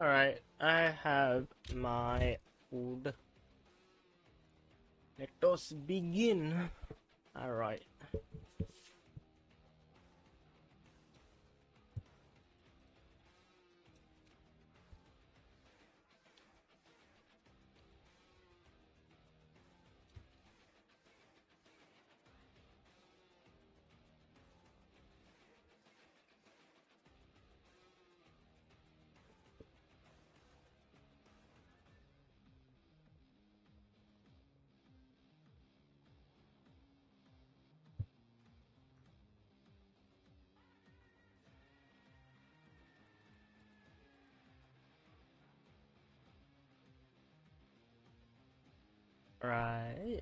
Alright, I have my food. Let us begin. Alright. Right.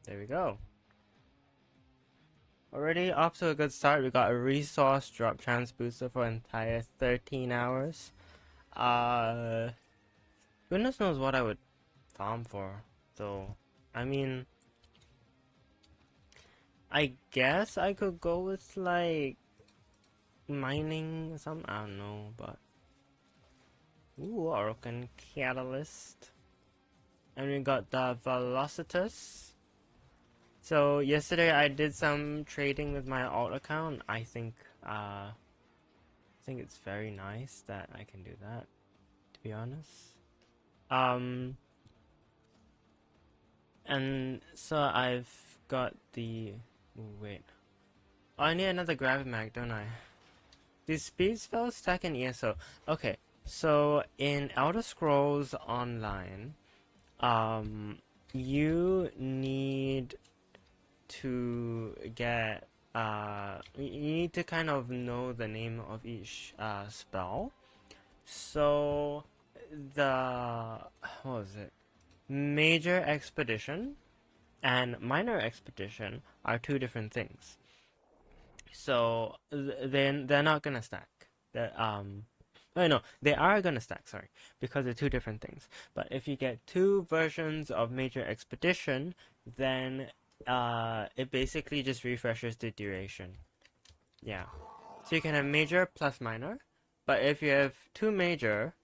There we go. Already off to a good start. We got a resource drop chance booster for entire 13 hours. Uh, Goodness knows what I would farm for, though. I mean, I guess I could go with, like, mining some, I don't know, but... Ooh, Orokin Catalyst. And we got the Velocitus. So yesterday I did some trading with my alt account. I think it's very nice that I can do that, to be honest. And so I've got the wait. Oh, I need another Gravimag, don't I? These speed spells stack in ESO. Okay, so in Elder Scrolls Online, you need to get you need to kind of know the name of each spell. So the what was it? Major expedition and minor expedition are two different things. So then they're not gonna stack. They're, oh no, they are gonna stack. Sorry, because they're two different things. But if you get two versions of major expedition, then it basically just refreshes the duration. Yeah. So you can have major plus minor, but if you have two major,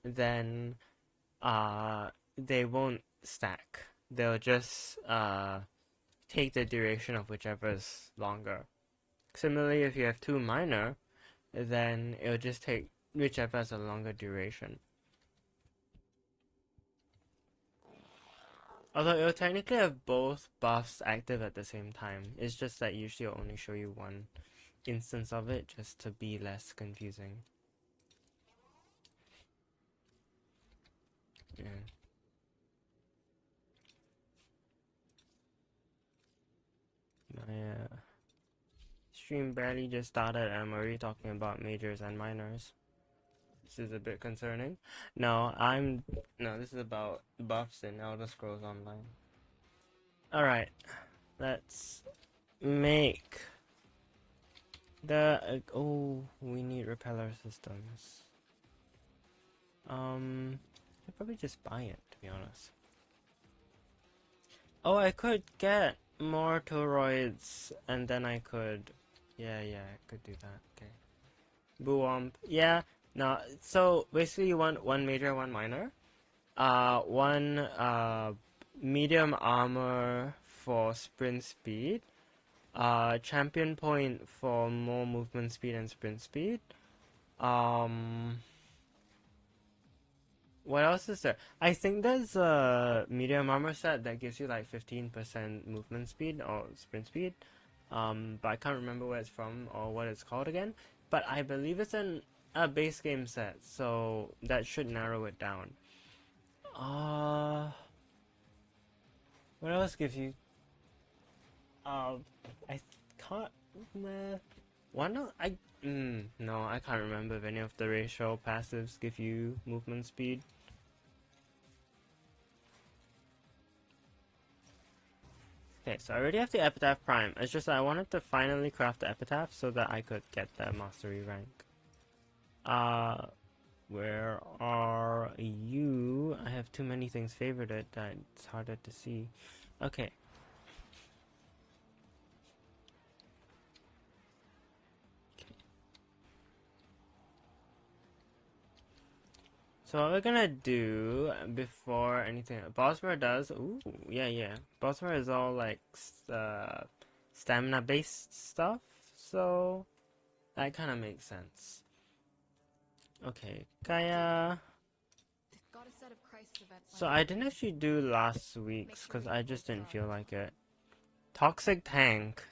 then they won't stack. They'll just take the duration of whichever is longer. Similarly, if you have two minor, then it'll just take whichever has a longer duration. Although it'll technically have both buffs active at the same time. It's just that usually it'll only show you one instance of it just to be less confusing. Yeah. My stream barely just started and I'm already talking about majors and minors. This is a bit concerning. No, this is about buffs in Elder Scrolls Online. Alright, let's make oh, we need repeller systems. I'd probably just buy it, to be honest. Oh, I could get more toroids, and then I could... Yeah, I could do that. Okay. Boomp. Yeah, no, so basically you want one major, one minor. One medium armor for sprint speed. Champion point for more movement speed and sprint speed. What else is there? I think there's a medium armor set that gives you like 15% movement speed or sprint speed. But I can't remember where it's from or what it's called again. But I believe it's a base game set, so that should narrow it down. What else gives you? I can't. Why not? No, I can't remember if any of the racial passives give you movement speed. Okay, so I already have the Epitaph Prime. It's just that I wanted to finally craft the Epitaph so that I could get the Mastery rank. Where are you? I have too many things favorited that it's harder to see. Okay. So what we're gonna do before anything, Bosmer does. Ooh, yeah. Bosmer is all like stamina based stuff, so that kind of makes sense. Okay, Kaya. So I didn't actually do last week's because I just didn't feel like it. Toxic tank,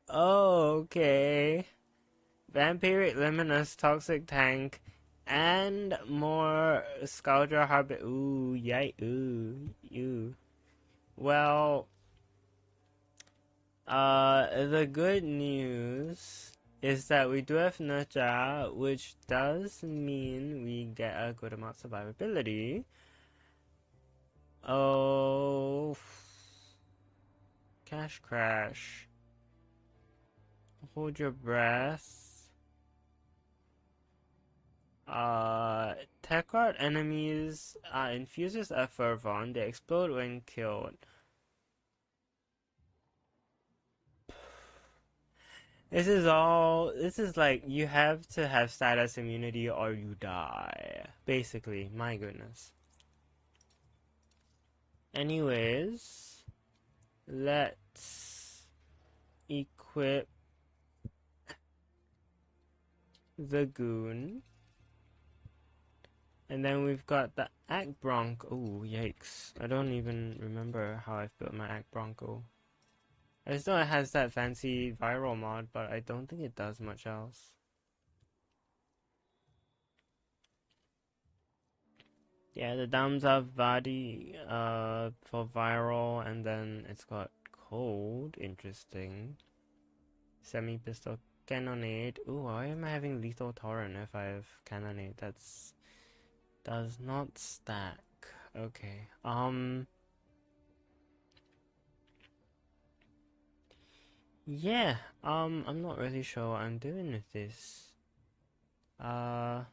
Oh, okay. Vampiric Luminous Toxic Tank and more Scaldra Harbor. Ooh, yay, ooh. Well, the good news is that we do have Nurture, which does mean we get a good amount of survivability. Oh, Cash Crash. Hold your breath. Tech Art enemies infuses a fervor. They explode when killed. This is like, you have to have status immunity or you die. Basically, my goodness. Anyways, let's equip the goon. And then we've got the Act Bronco. Oh, yikes. I don't even remember how I've built my Act Bronco. I just know it has that fancy viral mod, but I don't think it does much else. Yeah, the Dams of Vadi for viral, and then it's got cold. Interesting. Semi-pistol cannonade. Ooh, why am I having lethal torrent if I have cannonade? That's does not stack. Okay. Yeah. I'm not really sure what I'm doing with this. Viral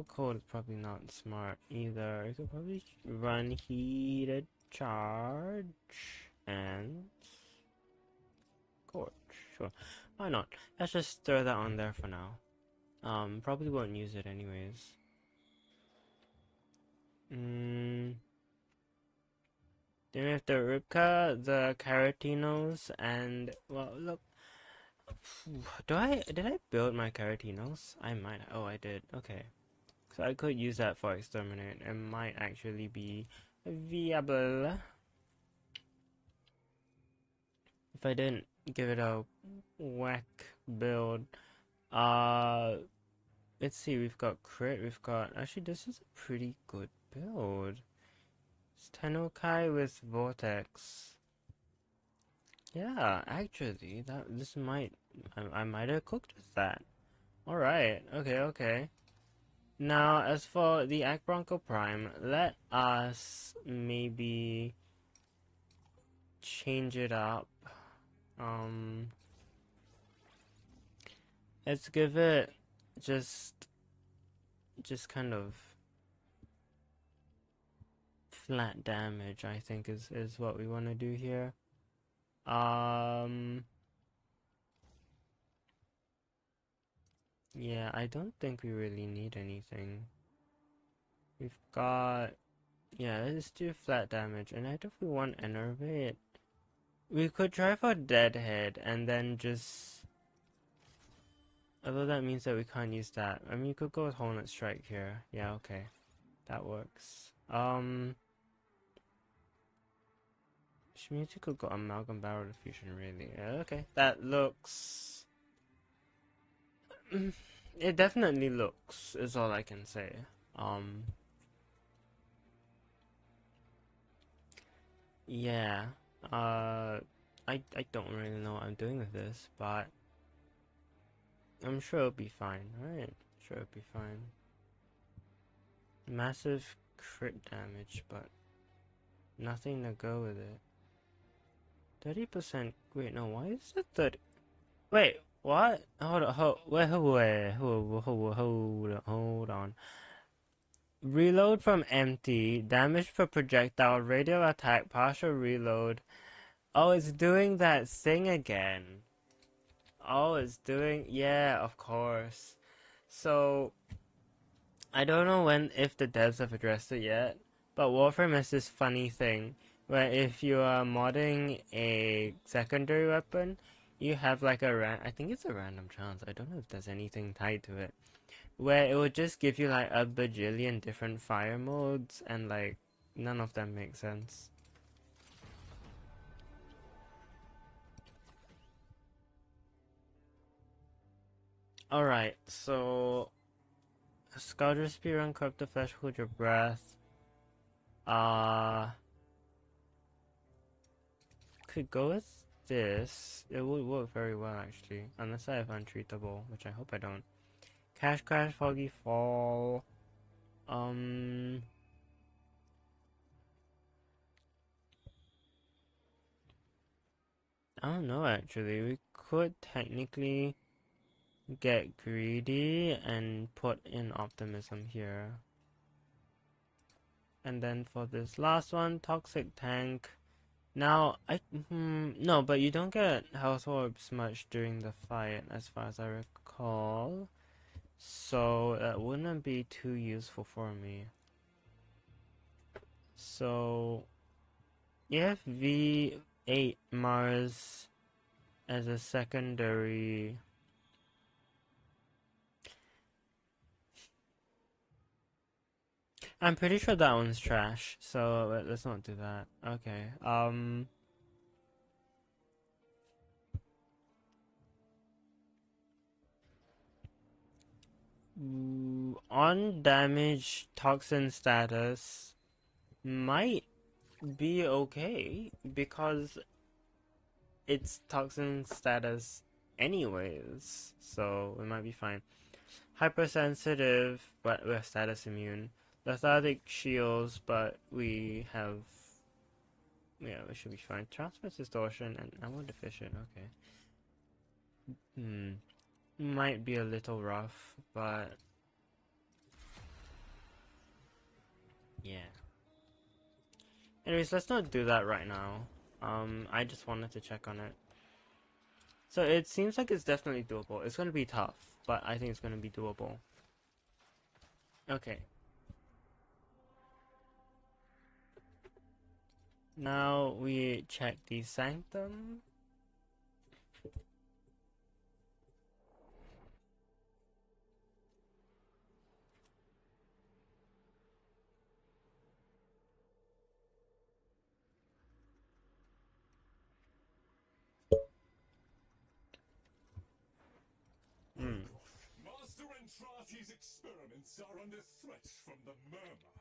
code is probably not smart either. You could probably run heated charge and scorch. Sure. Why not? Let's just throw that on there for now. Probably won't use it anyways. Then we have the Ripka, the Caratinos, and well, look. Did I build my Caratinos? I might. Oh, I did. Okay. So I could use that for exterminate. It might actually be viable if I didn't give it a whack build. Let's see. We've got crit. We've got actually. This is a pretty good build. It's Tenokai with Vortex. Yeah, actually, this might I might have cooked with that. All right. Okay. Now, as for the Act Bronco Prime, let us maybe change it up. Um, let's give it just kind of flat damage, I think is what we want to do here. Yeah, I don't think we really need anything. We've got, yeah, let's do flat damage, and I don't we want Enervate. We could try for Deadhead, and then just, although that means that we can't use that. I mean, you could go with Hornet Strike here. Yeah, okay. That works. Which means you could go Amalgam Barrel Diffusion, really. Yeah, okay. That looks... it definitely looks, is all I can say. Yeah. I don't really know what I'm doing with this, but I'm sure it'll be fine, right? Sure it'll be fine. Massive crit damage, but nothing to go with it. 30%. Wait, no, why is it 30? Wait, what? Hold on. Reload from empty, damage per projectile, radial attack, partial reload, Oh, it's doing that thing again. Oh, it's doing... Yeah, of course. So, I don't know if the devs have addressed it yet, but Warframe has this funny thing where if you are modding a secondary weapon, you have like I think it's a random chance. I don't know if there's anything tied to it, where it would just give you like a bajillion different fire modes and like none of them make sense. Alright, so Scald your spear, uncorrupt the flesh, hold your breath. Uh could go with this. It would work very well actually. Unless I have untreatable, which I hope I don't. Cash Crash, Foggy Fall. Um I don't know actually. We could technically get greedy and put in optimism here. And then for this last one, Toxic Tank. Now, no, but you don't get health orbs much during the fight, as far as I recall. So that wouldn't be too useful for me. So, if V8 Mars as a secondary. I'm pretty sure that one's trash, so let's not do that. Okay, on damage, toxin status might be okay because it's toxin status anyways, so we might be fine. Hypersensitive, but we're status immune. Lethargic shields, but we have... Yeah, we should be fine. Transfer distortion and ammo deficient, okay. Might be a little rough, but... Yeah. Anyways, let's not do that right now. I just wanted to check on it. So it seems like it's definitely doable. It's gonna be tough, but I think it's gonna be doable. Okay. Now we check the sanctum. Master Entrati's experiments are under threat from the murmur.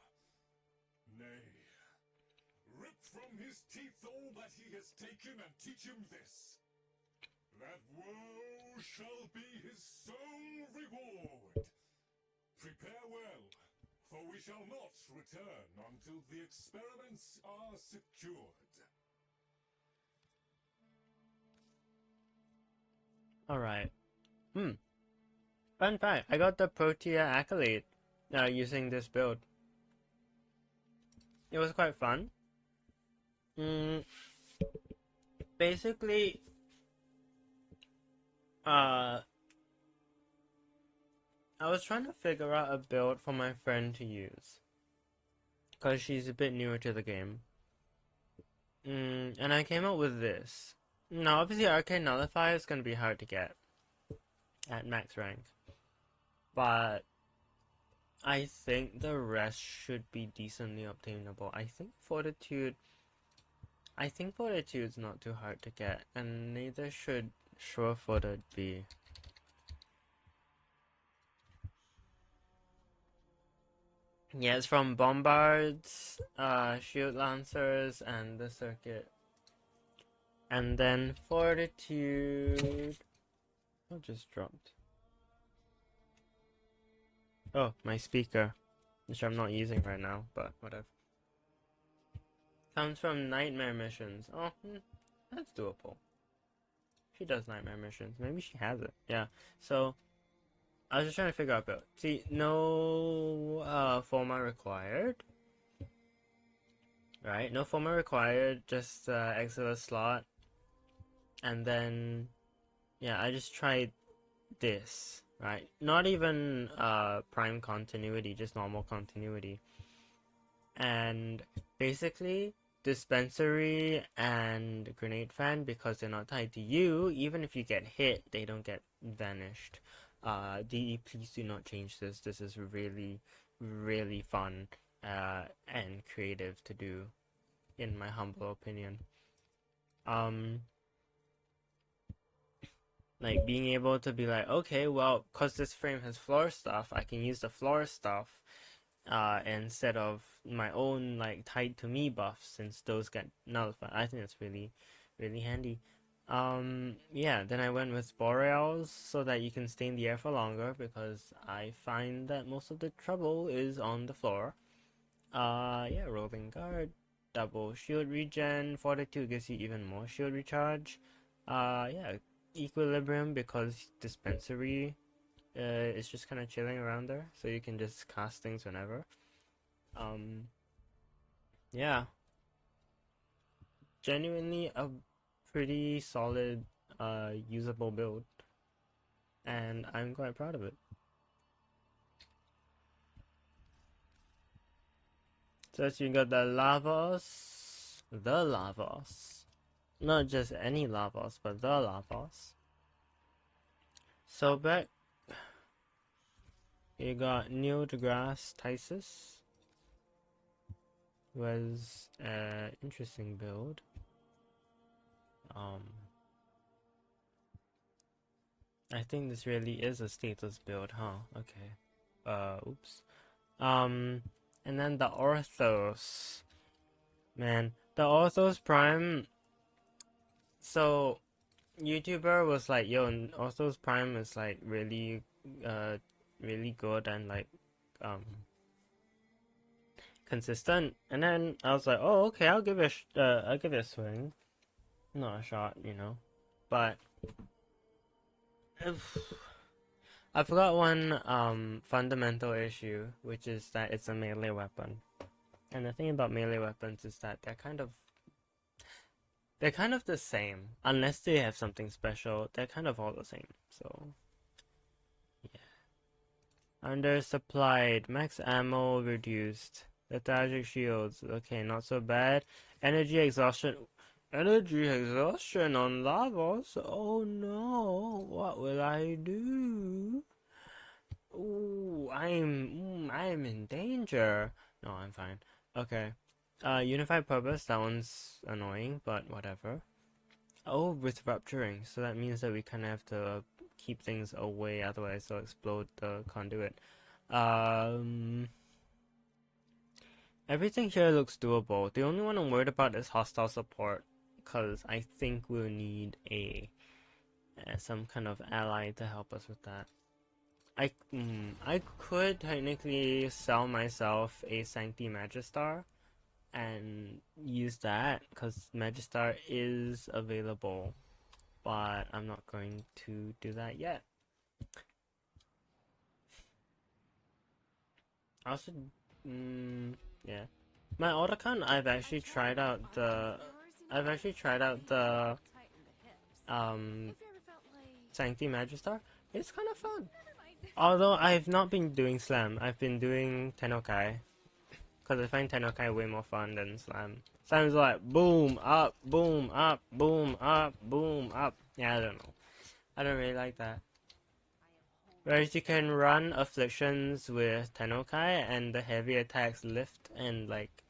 Nay, rip from his teeth all that he has taken and teach him this. That woe shall be his sole reward. Prepare well, for we shall not return until the experiments are secured. Alright. Fun fact, I got the Protea accolade using this build. It was quite fun. Basically, I was trying to figure out a build for my friend to use. Because she's a bit newer to the game. And I came up with this. Now, obviously, Arcane Nullifier is going to be hard to get at max rank. But I think the rest should be decently obtainable. I think Fortitude's not too hard to get, and neither should Sure-Footed be. Yeah, it's from Bombards, Shield Lancers, and the Circuit. And then Fortitude... Oh, just dropped. Oh, my speaker, which I'm not using right now, but whatever. Comes from Nightmare Missions. Oh, that's doable. She does Nightmare Missions. Maybe she has it. Yeah. So, I was just trying to figure out build. See, no format required. right? No format required, just Exilus slot, and then yeah, I just tried this, right? Not even prime continuity, just normal continuity. And basically, dispensary and grenade fan, because they're not tied to you, even if you get hit, they don't get vanished. DE, please do not change this. This is really, really fun and creative to do, in my humble opinion. Um, like being able to be like, okay, well, cause this frame has floor stuff, I can use the floor stuff instead of my own like tied to me buffs, since those get nullified. I think that's really, really handy. Yeah, then I went with Boreals so that you can stay in the air for longer, because I find that most of the trouble is on the floor. Yeah, Rolling Guard, double shield regen, Fortitude gives you even more shield recharge. Yeah, Equilibrium, because Dispensary is just kind of chilling around there, so you can just cast things whenever. Yeah, genuinely a pretty solid, usable build, and I'm quite proud of it. So you got the Lavos, not just any Lavos, but the Lavos. So back, you got Neil deGrasse Tysus, was an interesting build. I think this really is a status build, huh? Okay. Oops. And then the Orthos. Man, the Orthos Prime. So, YouTuber was like, yo, Orthos Prime is like really, really good and like, um, consistent. And then I was like, oh, okay, I'll give it a swing. Not a shot, you know. But, I forgot one, fundamental issue, which is that it's a melee weapon. And the thing about melee weapons is that they're kind of the same. Unless they have something special, they're kind of all the same. So, yeah. Undersupplied. Max ammo reduced. Lethargic shields. Okay, not so bad. Energy exhaustion. Energy exhaustion on Lavos? Oh no, what will I do? Ooh, I'm in danger. No, I'm fine. Okay. Unified purpose, that one's annoying, but whatever. Oh, with rupturing, so that means that we kind of have to keep things away, otherwise they'll explode the conduit. Um, Everything here looks doable. The only one I'm worried about is hostile support, because I think we'll need some kind of ally to help us with that. I could technically sell myself a Sancti Magistar and use that, because Magistar is available, but I'm not going to do that yet. Also, yeah, my Otacon, I've actually tried out the Sancti Magistar. It's kind of fun. Although I've not been doing Slam, I've been doing Tennokai, because I find Tennokai way more fun than Slam. Slam's like boom up, boom up, boom up, boom up. Yeah, I don't know. I don't really like that. Whereas you can run afflictions with Tennokai and the heavy attacks lift, and like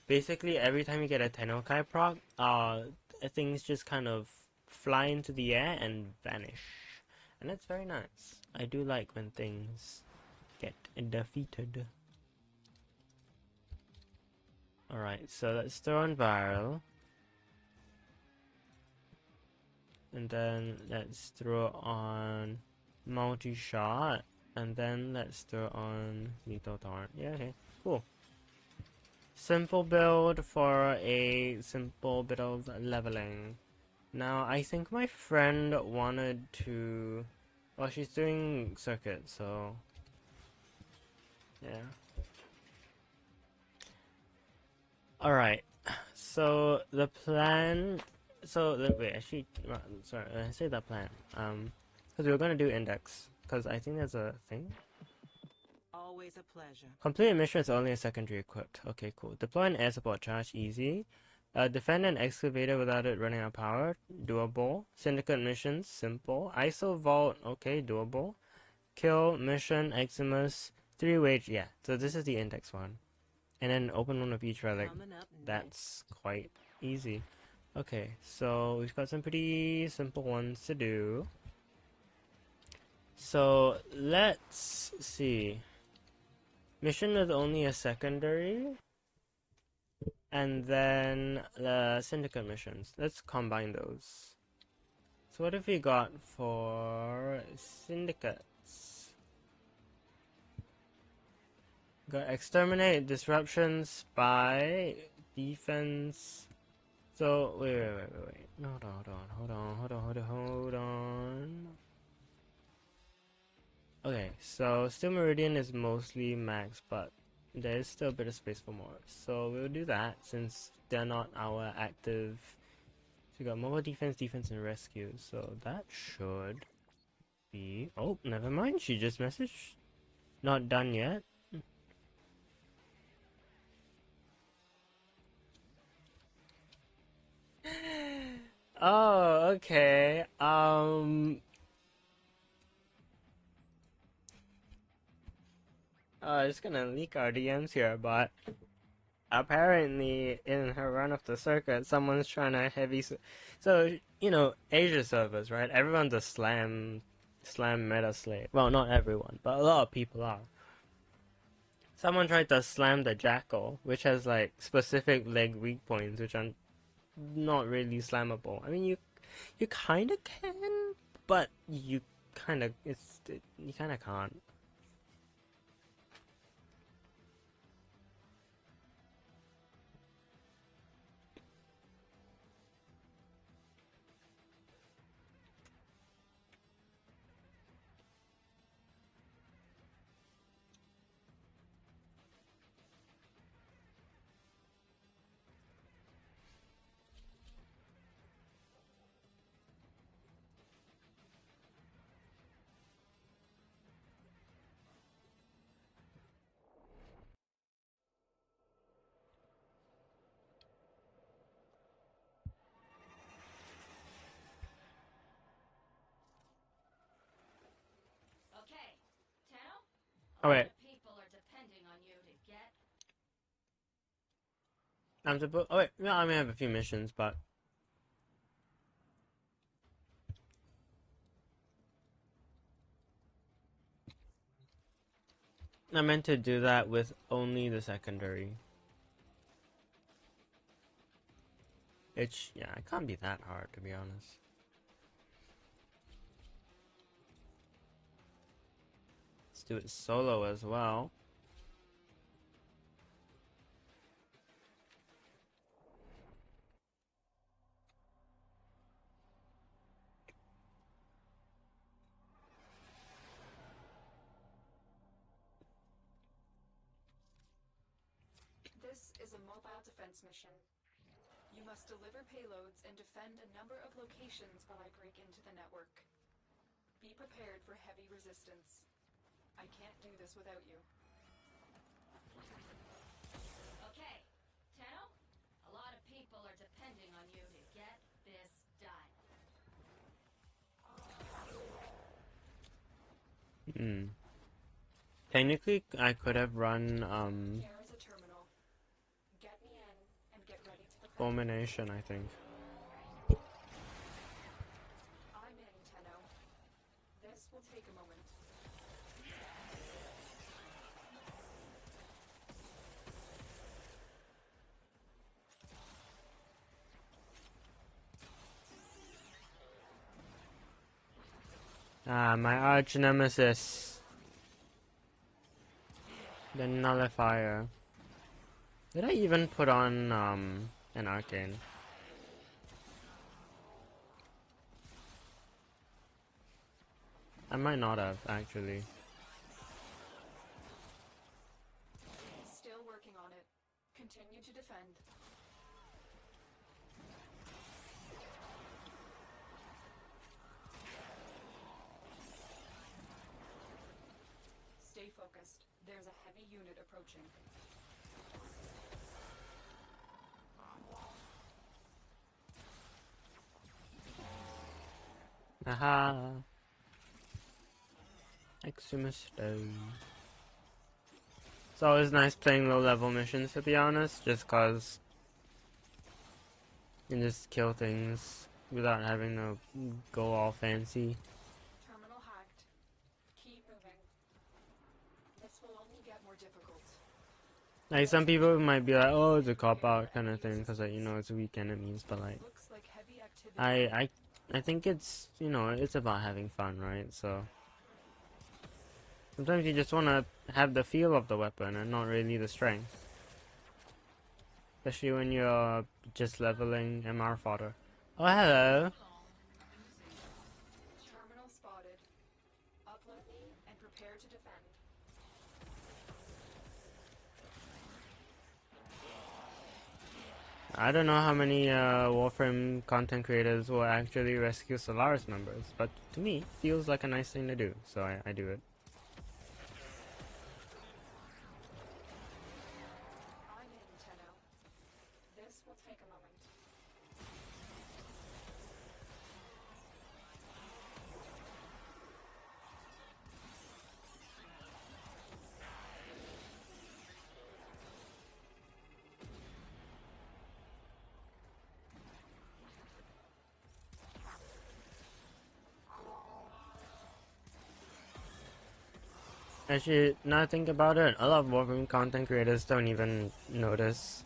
basically every time you get a Tennokai proc, things just kind of fly into the air and vanish. And that's very nice. I do like when things get defeated. Alright, so let's throw on viral. And then let's throw on multi-shot. And then let's throw on lethal torrent. Yeah, okay, cool. Simple build for a simple bit of leveling. Now, I think my friend wanted to... Well, she's doing circuit, so... Yeah. Alright. So the plan. Wait, actually, sorry, I say the plan. Because we were gonna do index. Because I think there's a thing. Always a pleasure. Complete a mission is only a secondary equipped. Okay, cool. Deploy an air support charge, easy. Defend an excavator without it running out of power, doable. Syndicate missions, simple. ISO vault, okay, doable. Kill, mission, Eximus, 3 wage, yeah. So this is the index one. And then open one of each relic. That's quite easy. Okay, so we've got some pretty simple ones to do. So let's see. Mission is only a secondary. And then the syndicate missions. Let's combine those. So what have we got for syndicates? Got exterminate, disruption, spy, defense. So wait. Hold on. Okay, so Steel Meridian is mostly max, but there is still a bit of space for more. So we'll do that since they're not our active. So we got mobile defense, defense, and rescue. So that should be. Oh, never mind. She just messaged. Not done yet. Oh, okay. I'm just gonna leak our DMs here, but apparently in her run of the circuit, someone's trying to heavy. So you know, Asia servers, right? Everyone's a slam meta slave. Well, not everyone, but a lot of people are. Someone tried to slam the Jackal, which has like specific leg weak points, which are not really slammable. I mean, you kind of can, but you kind of you kind of can't. Okay, Tano? Oh A lot wait, of people are depending on you to get... I'm supposed. Oh wait, yeah, I may have a few missions, but I meant to do that with only the secondary. Yeah, it can't be that hard to be honest. Let's do it solo as well. This is a mobile defense mission. You must deliver payloads and defend a number of locations while I break into the network. Be prepared for heavy resistance. I can't do this without you. Okay, Tano? A lot of people are depending on you to get this done. Technically, I could have run There is a terminal. Get me in and get ready to defend. fulmination, I think. I'm in, Tenno. This will take a moment. Ah, my arch nemesis. The nullifier. Did I even put on an arcane? I might not have actually. Still working on it. Continue to defend. focused. There's a heavy unit approaching. Aha! Exuma Stone. It's always nice playing low level missions, to be honest, just cause you can just kill things without having to go all fancy. Terminal hacked. Keep moving. This will only get more difficult. Like, some people might be like, oh, it's a cop-out kind of thing, because, like, you know, it's weak enemies, but, like, Looks like heavy activity. I think it's, you know, it's about having fun, right? So sometimes you just want to have the feel of the weapon and not really the strength. Especially when you're just leveling MR fodder. Oh, hello. Terminal spotted. Upload me and prepare to defend. I don't know how many Warframe content creators will actually rescue Solaris members, but to me, it feels like a nice thing to do, so I do it. I'm in, Tenno. This will take a moment. Actually, now I think about it, a lot of Warframe content creators don't even notice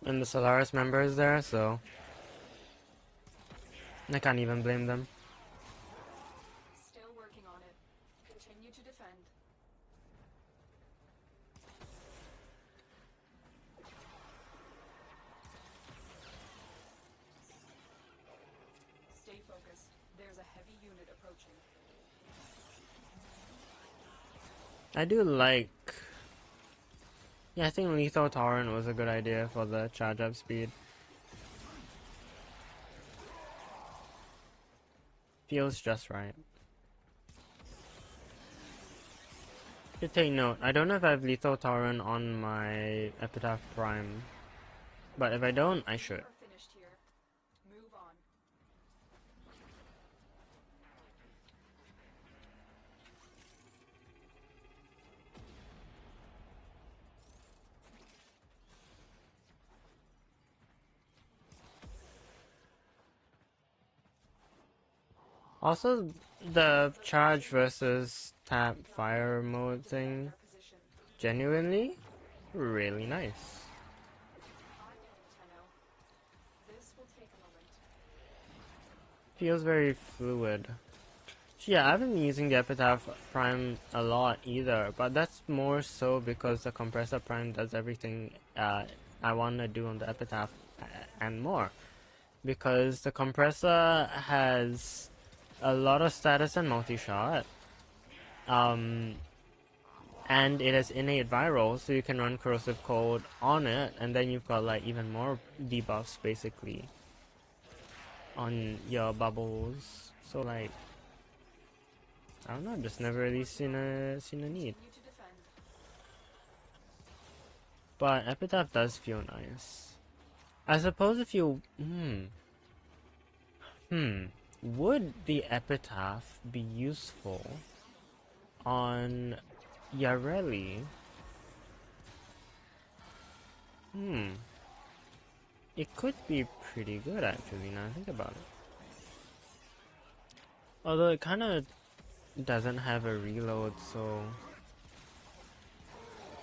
when the Solaris member is there, so I can't even blame them. Still working on it. Continue to defend. Stay focused. There's a heavy unit approaching. I do like... Yeah, I think Lethal Torrent was a good idea for the charge up speed. Feels just right. Should take note, I don't know if I have Lethal Torrent on my Epitaph Prime, but if I don't, I should. We're finished here. Move on. Also, the charge versus tap fire mode thing, Our position. genuinely, really nice. I'm in, Tenno. This will take a moment. Feels very fluid. Yeah, I've been using the Epitaph Prime a lot either, but that's more so because the Compressor Prime does everything I want to do on the Epitaph and more. Because the Compressor has a lot of status and multi-shot, and it has innate viral, so you can run Corrosive Cold on it, and then you've got like even more debuffs basically on your bubbles. So like, I don't know, just never really seen a need. Continue to defend. But Epitaph does feel nice. I suppose if you would the Epitaph be useful on Yareli? It could be pretty good actually, now I think about it. Although it kinda doesn't have a reload, so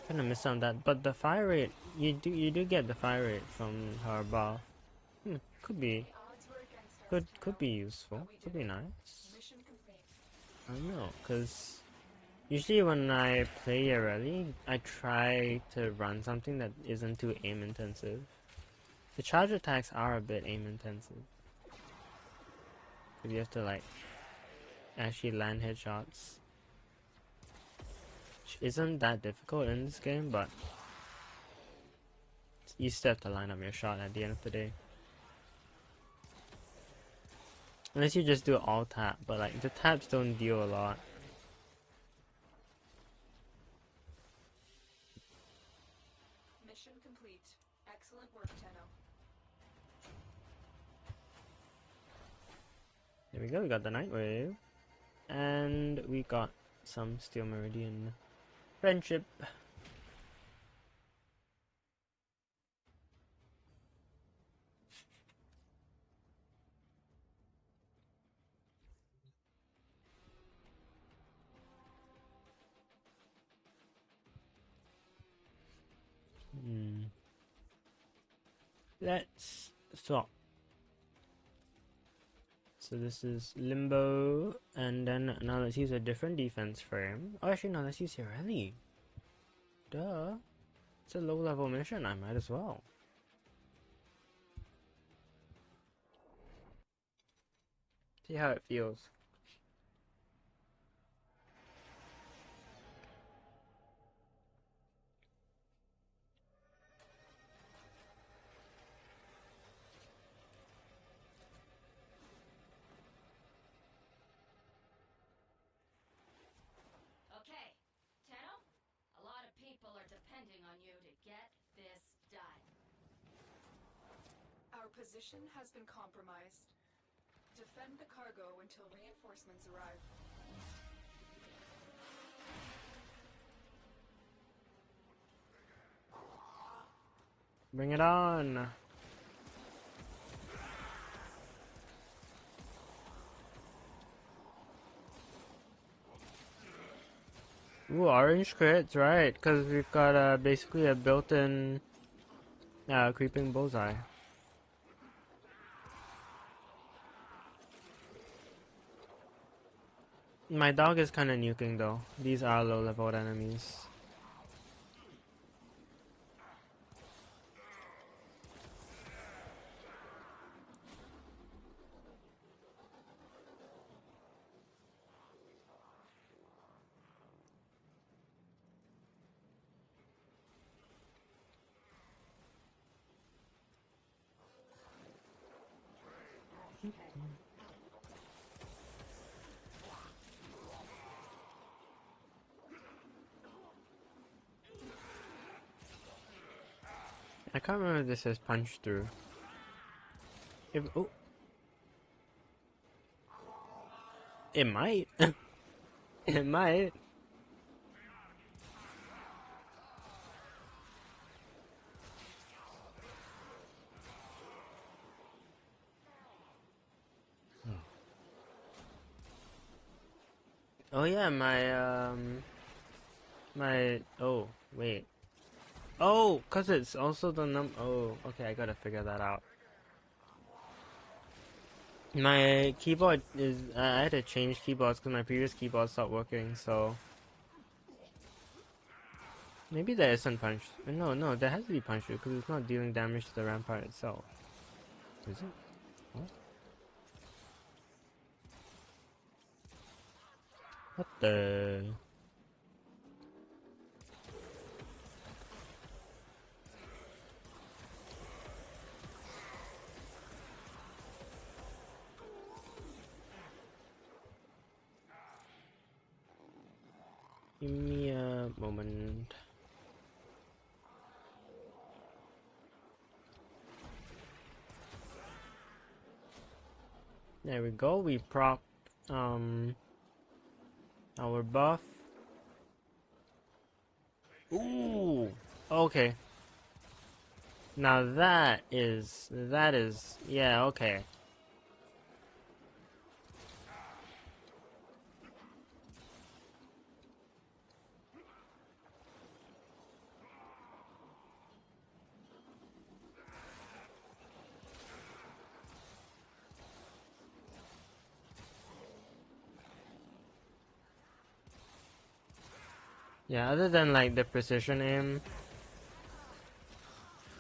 kinda miss on that. But the fire rate, you do get the fire rate from her buff. Could be The odds were against us, could Tenno. be useful. But we Could did be it. nice. Mission complete. I don't know, cause usually when I play Yareli, I try to run something that isn't too aim intensive. The charge attacks are a bit aim intensive. Cause you have to like actually land headshots. Which isn't that difficult in this game, but you still have to line up your shot at the end of the day. Unless you just do all tap, but like the taps don't deal a lot. Mission complete. Excellent work, Tenno. There we go, we got the Night Wave. And we got some Steel Meridian Friendship. Let's swap. So this is Limbo, and then now let's use a different defense frame. Oh, actually no, let's use Hireli. Duh. It's a low level mission, I might as well. See how it feels. Okay, Tenno? A lot of people are depending on you to get this done. Our position has been compromised. Defend the cargo until reinforcements arrive. Bring it on! Ooh, orange crits, right? Because we've got basically a built-in creeping bullseye. My dog is kind of nuking though. These are low-leveled enemies. I can't remember if this says punch through. Oh, it might. It might. Oh yeah, oh wait. Oh, cause it's also the oh, okay, I gotta figure that out. My keyboard is, I had to change keyboards because my previous keyboard stopped working, so... Maybe there isn't punch. No, there has to be punch through because it's not dealing damage to the rampart itself. Is it? What? What the... Give me a moment. There we go, we proc our buff. Ooh! Okay. Now that is, yeah, okay. Yeah, other than like the precision aim,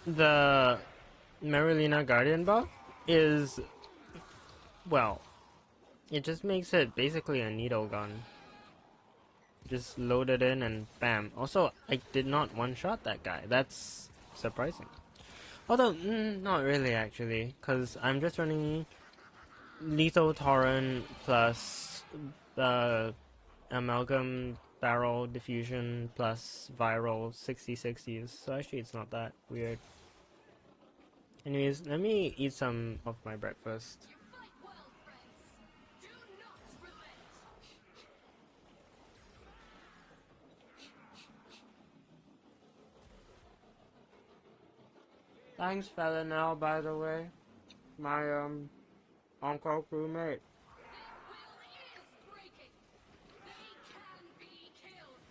the Marilena Guardian buff is, well, it just makes it basically a needle gun. Just load it in and bam. Also, I did not one-shot that guy. That's surprising. Although, not really actually, because I'm just running Lethal Torrent plus the Amalgam barrel diffusion plus viral 60/60s, so actually it's not that weird. Anyways, let me eat some of my breakfast. You fight well, friends. Do not relent. Thanks, Felonel, by the way. My, uncle crewmate. Their will is breaking. They can be killed.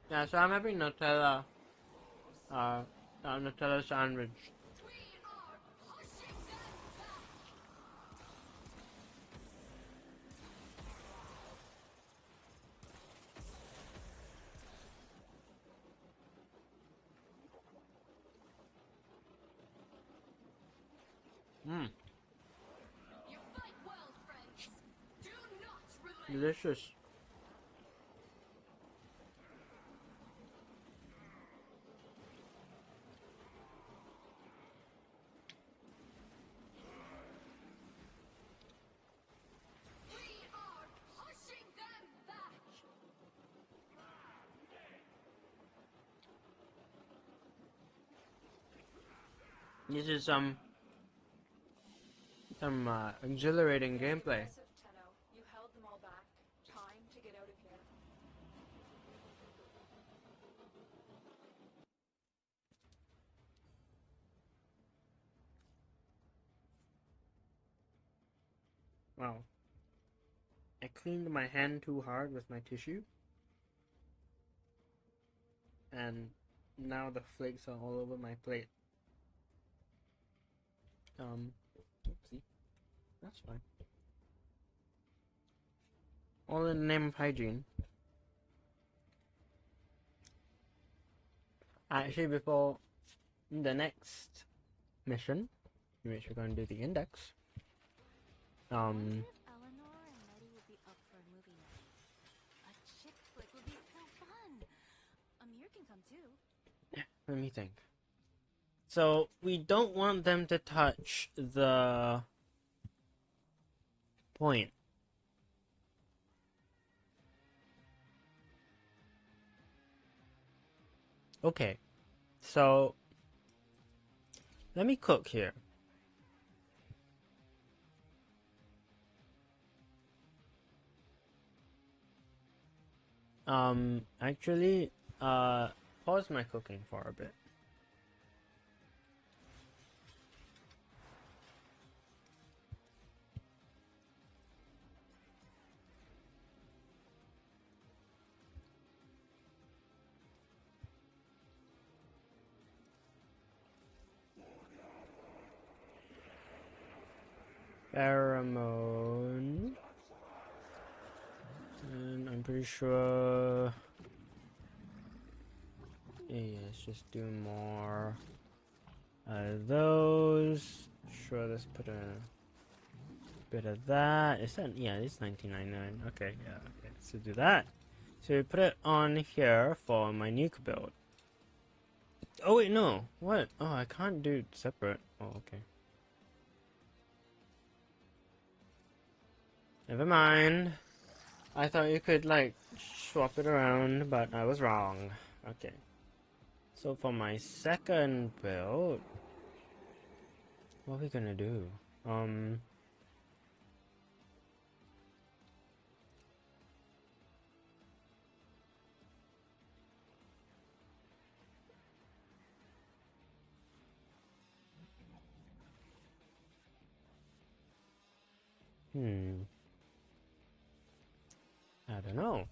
Yeah, so I'm having Nutella, Nutella sandwich. We are pushing them back. You fight well, friends. Do not relent. Delicious. We are pushing them back. This is some exhilarating gameplay. Impressive, Tenno. You held them all back. Time to get out of here. Wow. I cleaned my hand too hard with my tissue. And now the flakes are all over my plate. Oopsie. That's fine. All in the name of hygiene. Actually, before the next mission, in which we're going to do the index, Wonder if Eleanor and Letty would be up for a movie night. A chick flick would be so fun. Amir can come too. let me think. So, we don't want them to touch the point. Okay, so let me cook here. Actually, pause my cooking for a bit. Pheromone. And I'm pretty sure... Yeah, let's just do more those. Sure, let's put a bit of that. Is that... Yeah, it's 1999. Okay, yeah, okay. So do that. So we put it on here for my nuke build. Oh wait, no. What? Oh, I can't do it separate. Oh, okay. Never mind. I thought you could, like, swap it around, but I was wrong. Okay. So for my second build, what are we gonna do? I don't know.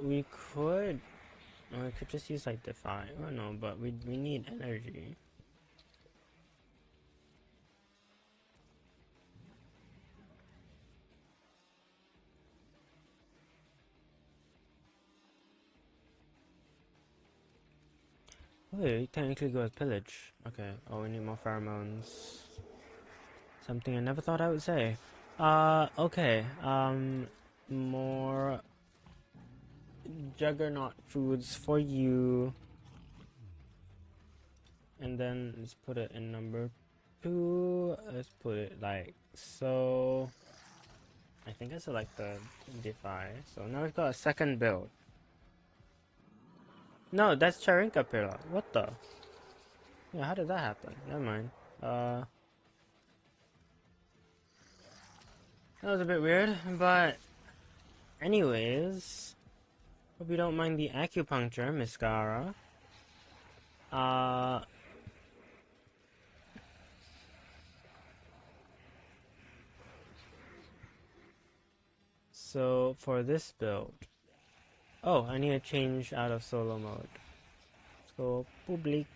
We could just use like Defy. Oh no, but we need energy. Oh, yeah, you technically go with pillage. Okay. Oh, we need more pheromones. Something I never thought I would say. Okay. More juggernaut foods for you. and then let's put it in number 2. Let's put it like so. I think I selected Defy. So now we've got a second build. No, that's Charinka pillar. What the? Yeah, how did that happen? Never mind. That was a bit weird, but anyways, hope you don't mind the acupuncture, Miss Gara. So for this build, oh, I need to change out of solo mode. Let's go public,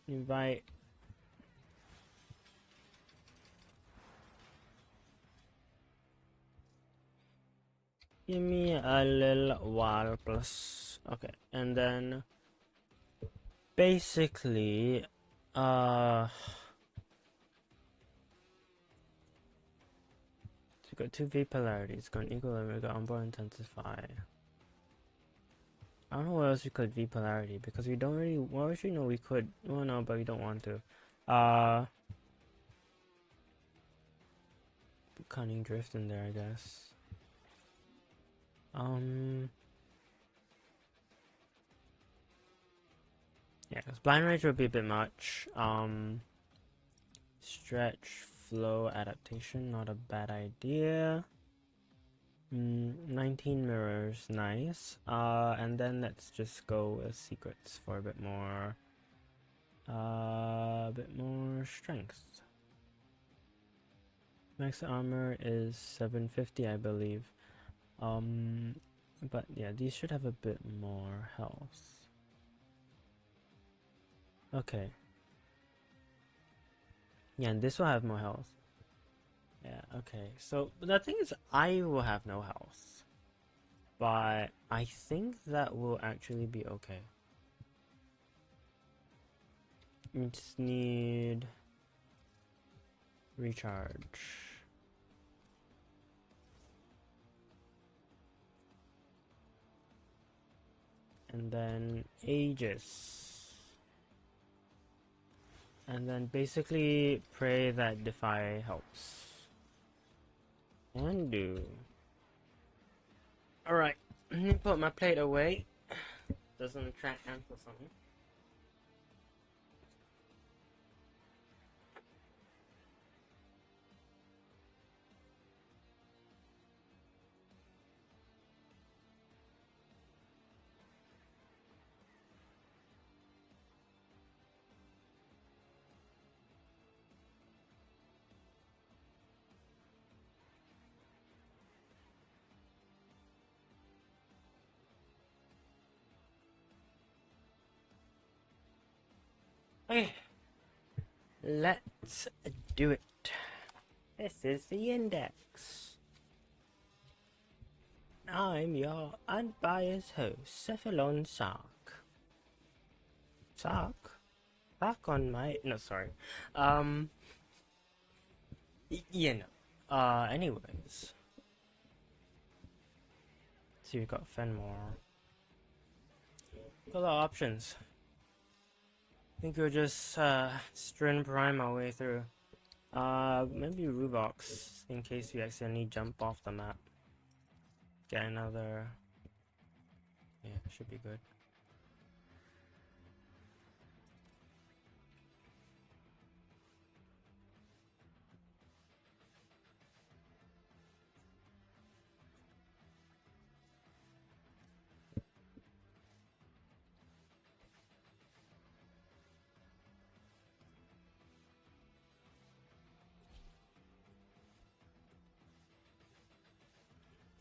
invite. Give me a little while plus. Okay, and then basically, we got 2 V polarities, got an equal and we got onboard intensify. I don't know what else we could V polarity because we don't really. Well, actually, no, we could. Well, no, but we don't want to. Put cunning drift in there, I guess. Yeah, because blind rage would be a bit much. Stretch, flow, adaptation, not a bad idea. 19 mirrors, nice. And then let's just go with secrets for a bit more strength. Max armor is 750, I believe. But yeah, these should have a bit more health. Okay. Yeah, and this will have more health. Yeah, okay. So the thing is, I will have no health. But I think that will actually be okay. You just need recharge. And then Aegis. And then basically pray that Defy helps. And do. Alright, let me put my plate away. Doesn't attract ants or something. Okay, let's do it. This is the index. I'm your unbiased host, Cephalon Sark. Sark? Back on my... No, sorry. Yeah, no. Anyways. So we got Fenmore. Got a lot of options. I think we'll just Strin Prime our way through. Maybe Ruvox in case we accidentally jump off the map. Get another. Yeah, should be good.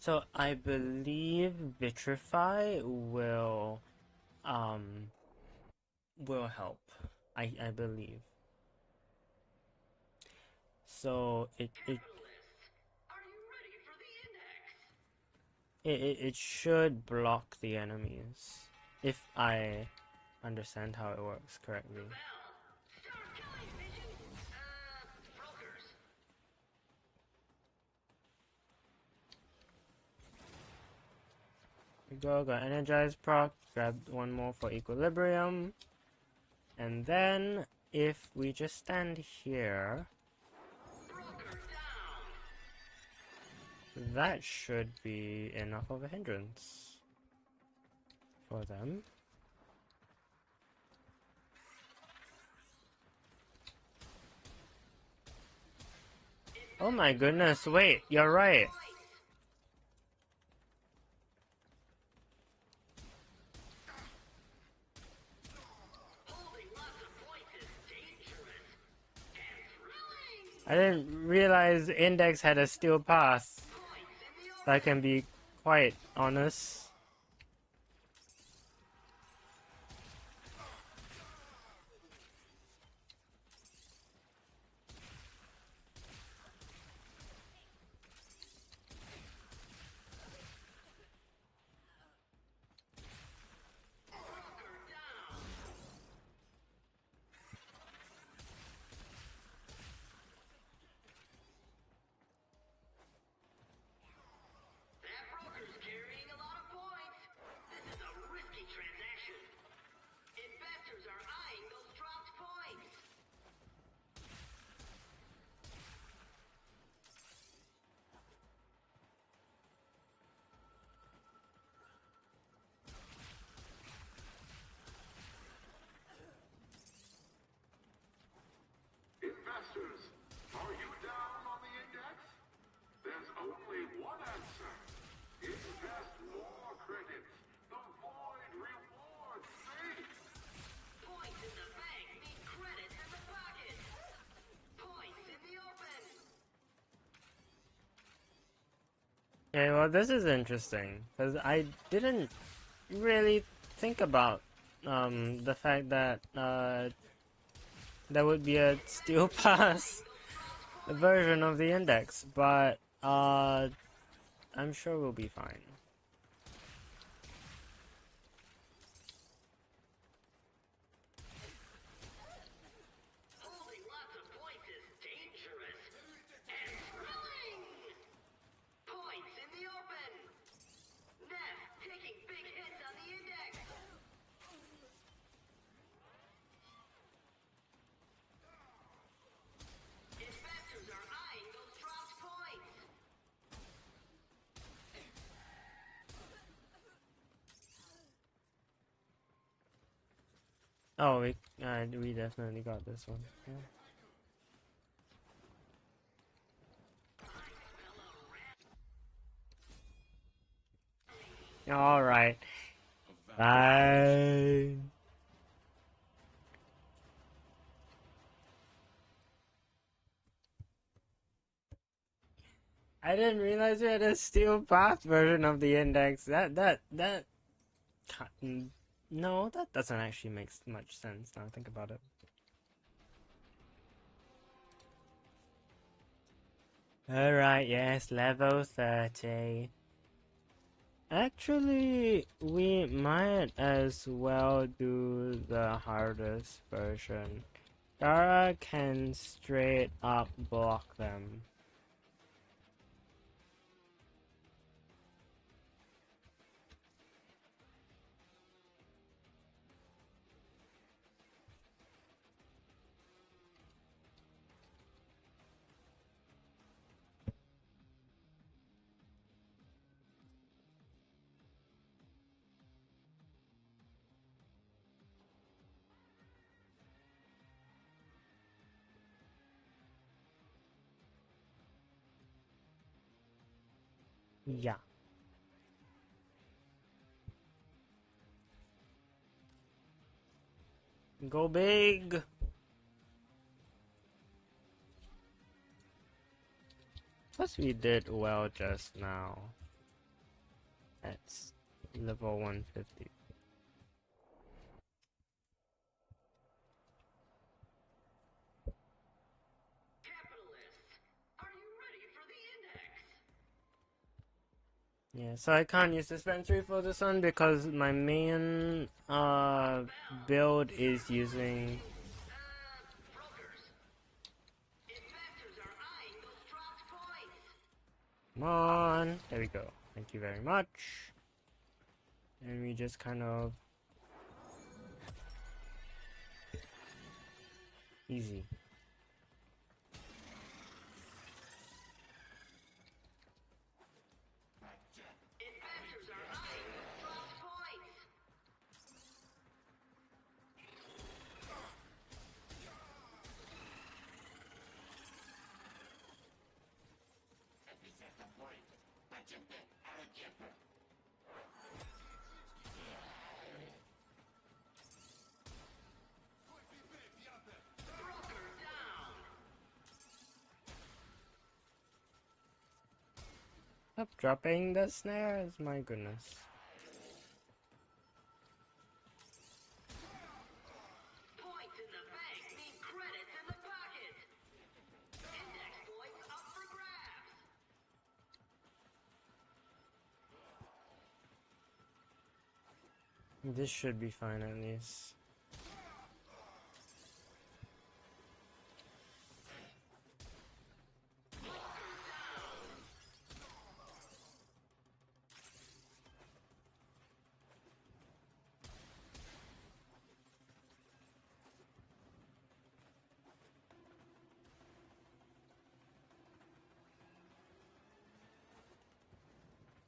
So I believe Vitrify will help. I believe. So it should block the enemies if I understand how it works correctly. we go, got energize proc, grab one more for equilibrium. And then, if we just stand here, that should be enough of a hindrance for them. Oh my goodness, wait, you're right. I didn't realize Index had a steel path. If I can be quite honest. Investors, are you down on the index? There's only one answer. Invest more credits. The void rewards safe. Points in the bank mean credits in the pocket. Points in the open. Okay, well this is interesting, because I didn't really think about the fact that there would be a steel pass version of the index, but I'm sure we'll be fine. Holding lots of points is dangerous and thrilling. Points in the open. Neff taking big hits on the index. Investors are eyeing those dropped points. Oh, we definitely got this one. Yeah. All right. Bye. I didn't realize we had a steel path version of the index. No, that doesn't actually make much sense now I think about it. Alright, yes, level 30. Actually, we might as well do the hardest version. Gara can straight up block them. Yeah. Go big! Plus we did well just now. That's level 150. Capitalists, are you ready for the index? Yeah, so I can't use dispensary for this one because my main build is using. Brokers. Investors are eyeing those dropped points. Come on, there we go. Thank you very much. and we just kind of easy. Investors are eyeing those dropped points. Broker down. Stop dropping the snares, my goodness. Points in the bank mean credits in the pocket. Index points up for grabs. This should be fine at least.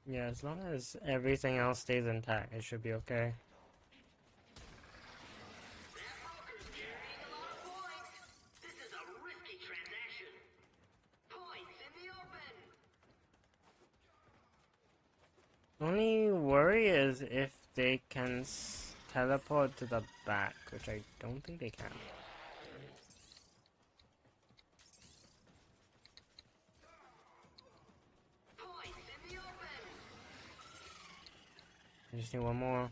Yeah, as long as everything else stays intact, it should be okay. That broker's carrying a lot of points. This is a risky transaction. Points in the open. Only worry is if they can teleport to the back, which I don't think they can. Points in the open. I just need one more.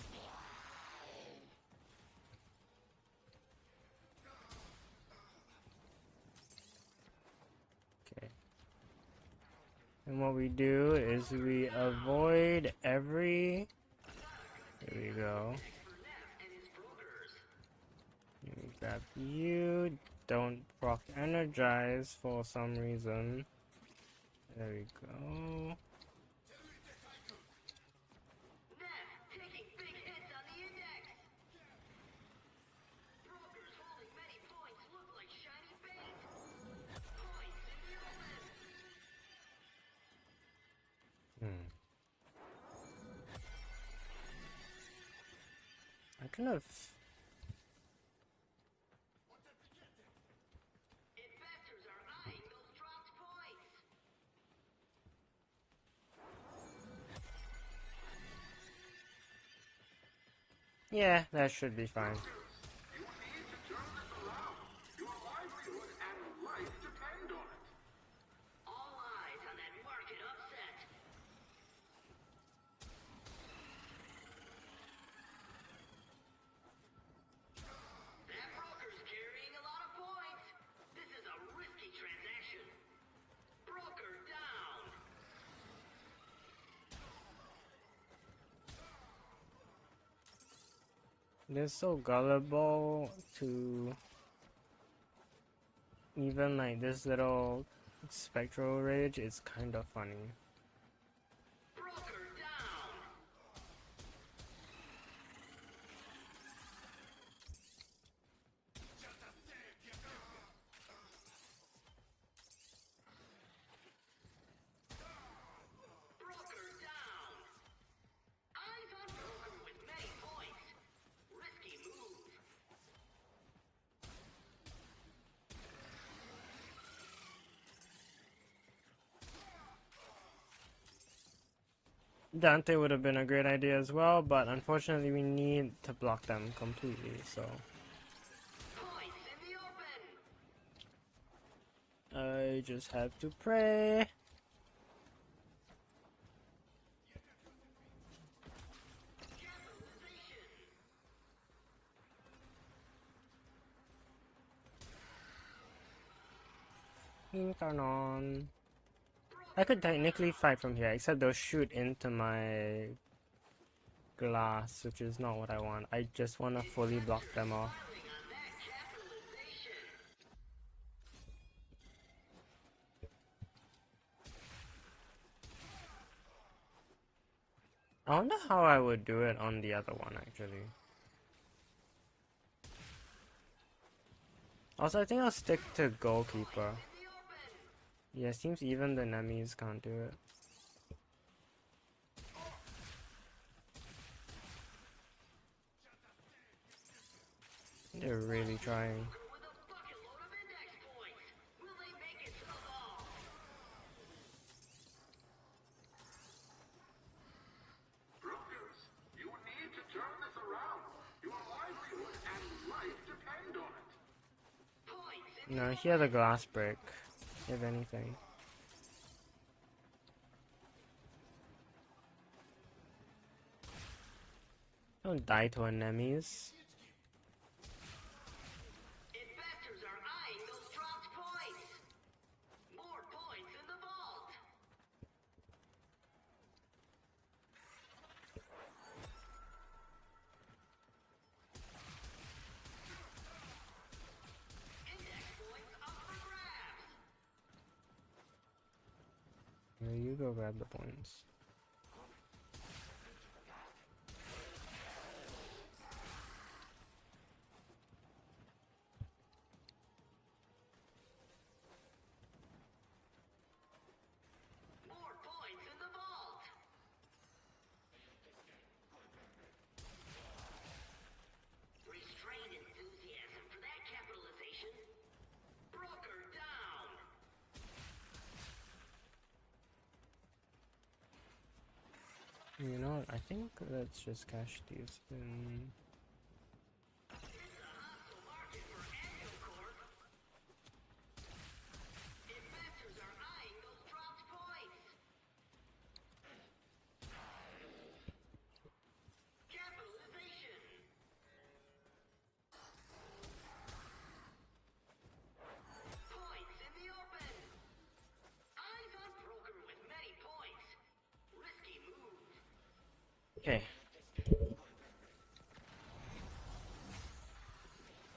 Okay. And what we do is we avoid every... There we go. For Neff and his brokers. Let me grab you. Don't proc energize for some reason. There we go. Neff taking big hits on the index. Brokers holding many points look like shiny bait. Points in the open. I kind of... Investors are eyeing those dropped points. Yeah, that should be fine. You need to turn this around. Your livelihood and life depend on it. All eyes on that market upset. That broker's carrying a lot of points. This is a risky transaction. Broker down. They're so gullible to even like this little spectral rage is kind of funny. Broker down. Broker down. Eyes on broker with many points. Risky move. Dante would have been a great idea as well, but unfortunately we need to block them completely, so Points in the open. I just have to pray. Incarnon. I could technically fight from here, except they'll shoot into my glass, which is not what I want. I just want to fully block them off. Smiling on that capitalization. I wonder how I would do it on the other one actually. Also, I think I'll stick to goalkeeper. Yeah, seems even the enemies can't do it. They're really trying. You need to turn this around. Your livelihood and life depend on it. No, he had a glass break, if anything. Don't die to enemies. Investors are eyeing those dropped points. More points in the vault. Index points up for grabs. Here, you go grab the points. More points in the vault. Restrained enthusiasm for that capitalization. Broker down. You know what? I think let's just cash these in. It's a hostile market for Angel Corp. Investors are eyeing those dropped points. Capitalization. Points in the open. Eyes on broker with many points. Risky move. Okay.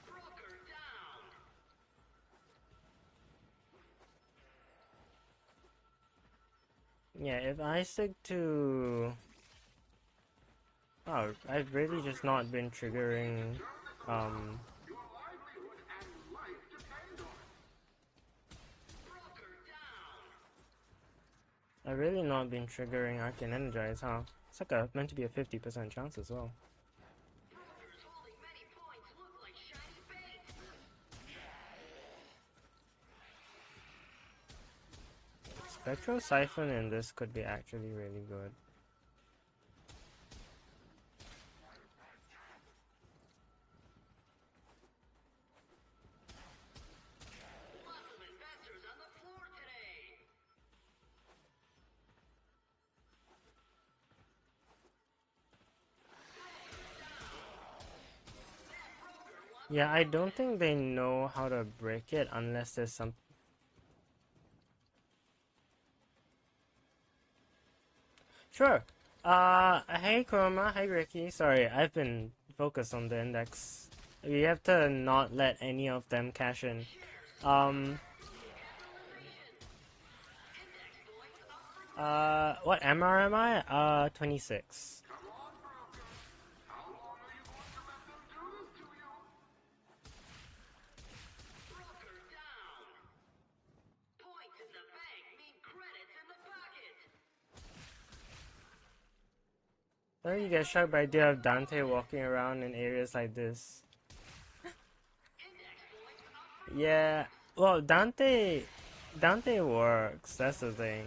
Broker down. Yeah, if I stick to... Oh, I've really just not been triggering, Your livelihood and life depend on it. Broker down. I've really not been triggering Arcane Energize, huh? It's like meant to be a 50% chance as well. Brokers holding many points look like shiny bait. Spectral Siphon in this could be actually really good. Lots of investors on the floor today. Yeah, I don't think they know how to break it unless there's some... Sure. Hey Chroma, hi Ricky. Sorry, I've been focused on the index. We have to not let any of them cash in. What MR am I? 26. How long are you going to let them do this to you? Broker down. Points in the bank mean credits in the pocket. Where you get shocked by the idea of Dante walking around in areas like this? Index points up for Yeah, well, Dante works, that's the thing.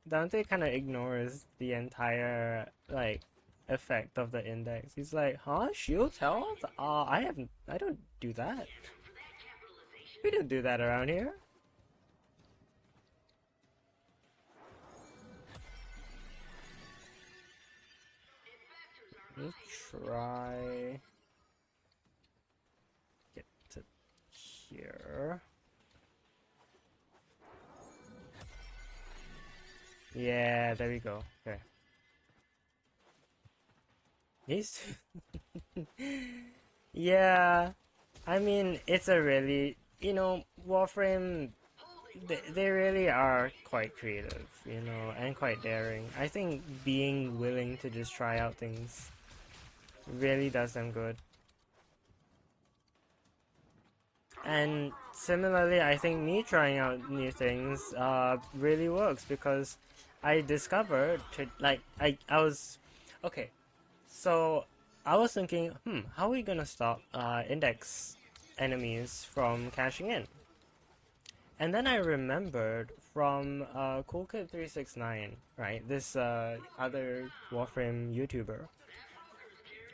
Dante kind of ignores the entire, like, effect of the index. He's like, huh? Shield health? I don't do that. for that capitalization. We don't do that around here. Investors are Let's try... get to here. Yeah, there we go. Okay. These yeah, I mean, it's a really, Warframe, they really are quite creative, you know, and quite daring. I think being willing to just try out things really does them good. And similarly, I think me trying out new things really works because I discovered I was okay. So I was thinking, how are we gonna stop index enemies from cashing in? And then I remembered from Cool Kid 369, right? This other Warframe YouTuber,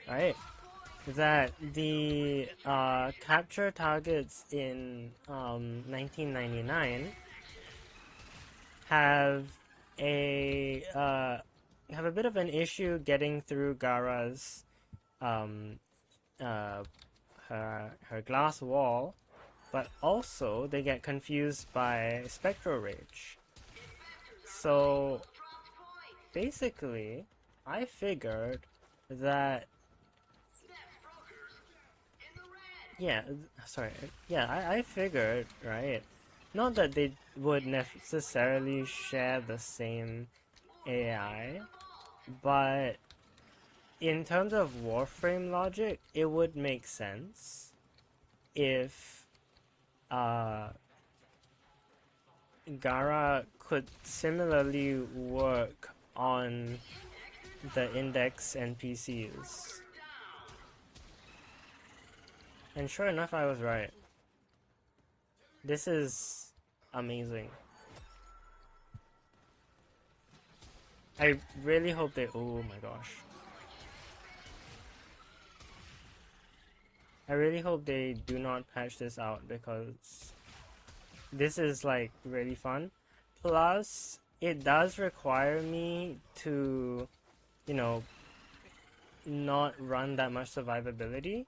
right? That the capture targets in 1999 have a bit of an issue getting through Gara's um, uh, her glass wall, but also they get confused by Spectral Rage. So basically, I figured that yeah, sorry, yeah, I figured, right? Not that they would necessarily share the same AI, but in terms of Warframe logic, it would make sense if uh, Gara could similarly work on the index NPCs. And sure enough, I was right. This is amazing. I really hope they... Oh my gosh. I really hope they do not patch this out because this is like really fun. Plus, it does require me to, you know, not run that much survivability.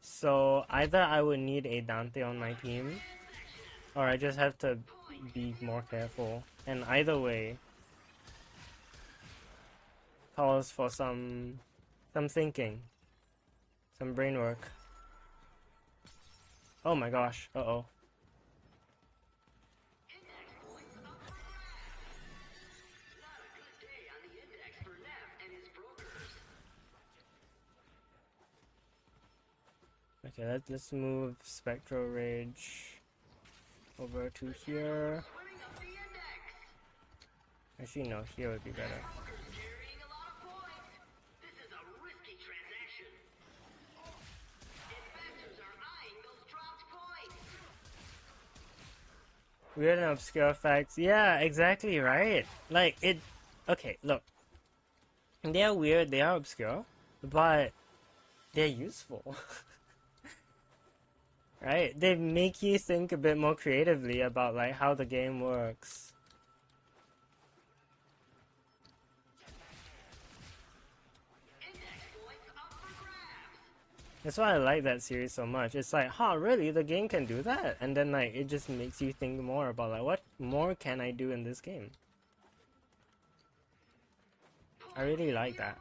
So either I would need a Dante on my team, or I just have to be more careful. And either way calls for some thinking, some brain work. Oh my gosh, uh-oh. Okay, let's move Spectral Rage over to here. Actually, no, here would be better. Weird and obscure facts. Yeah, exactly right. Like, it... Okay, look. They are weird, they are obscure, but they're useful. Right? They make you think a bit more creatively about, like, how the game works. That's why I like that series so much. It's like, huh, really? The game can do that? And then, like, it just makes you think more about, like, what more can I do in this game? I really like that.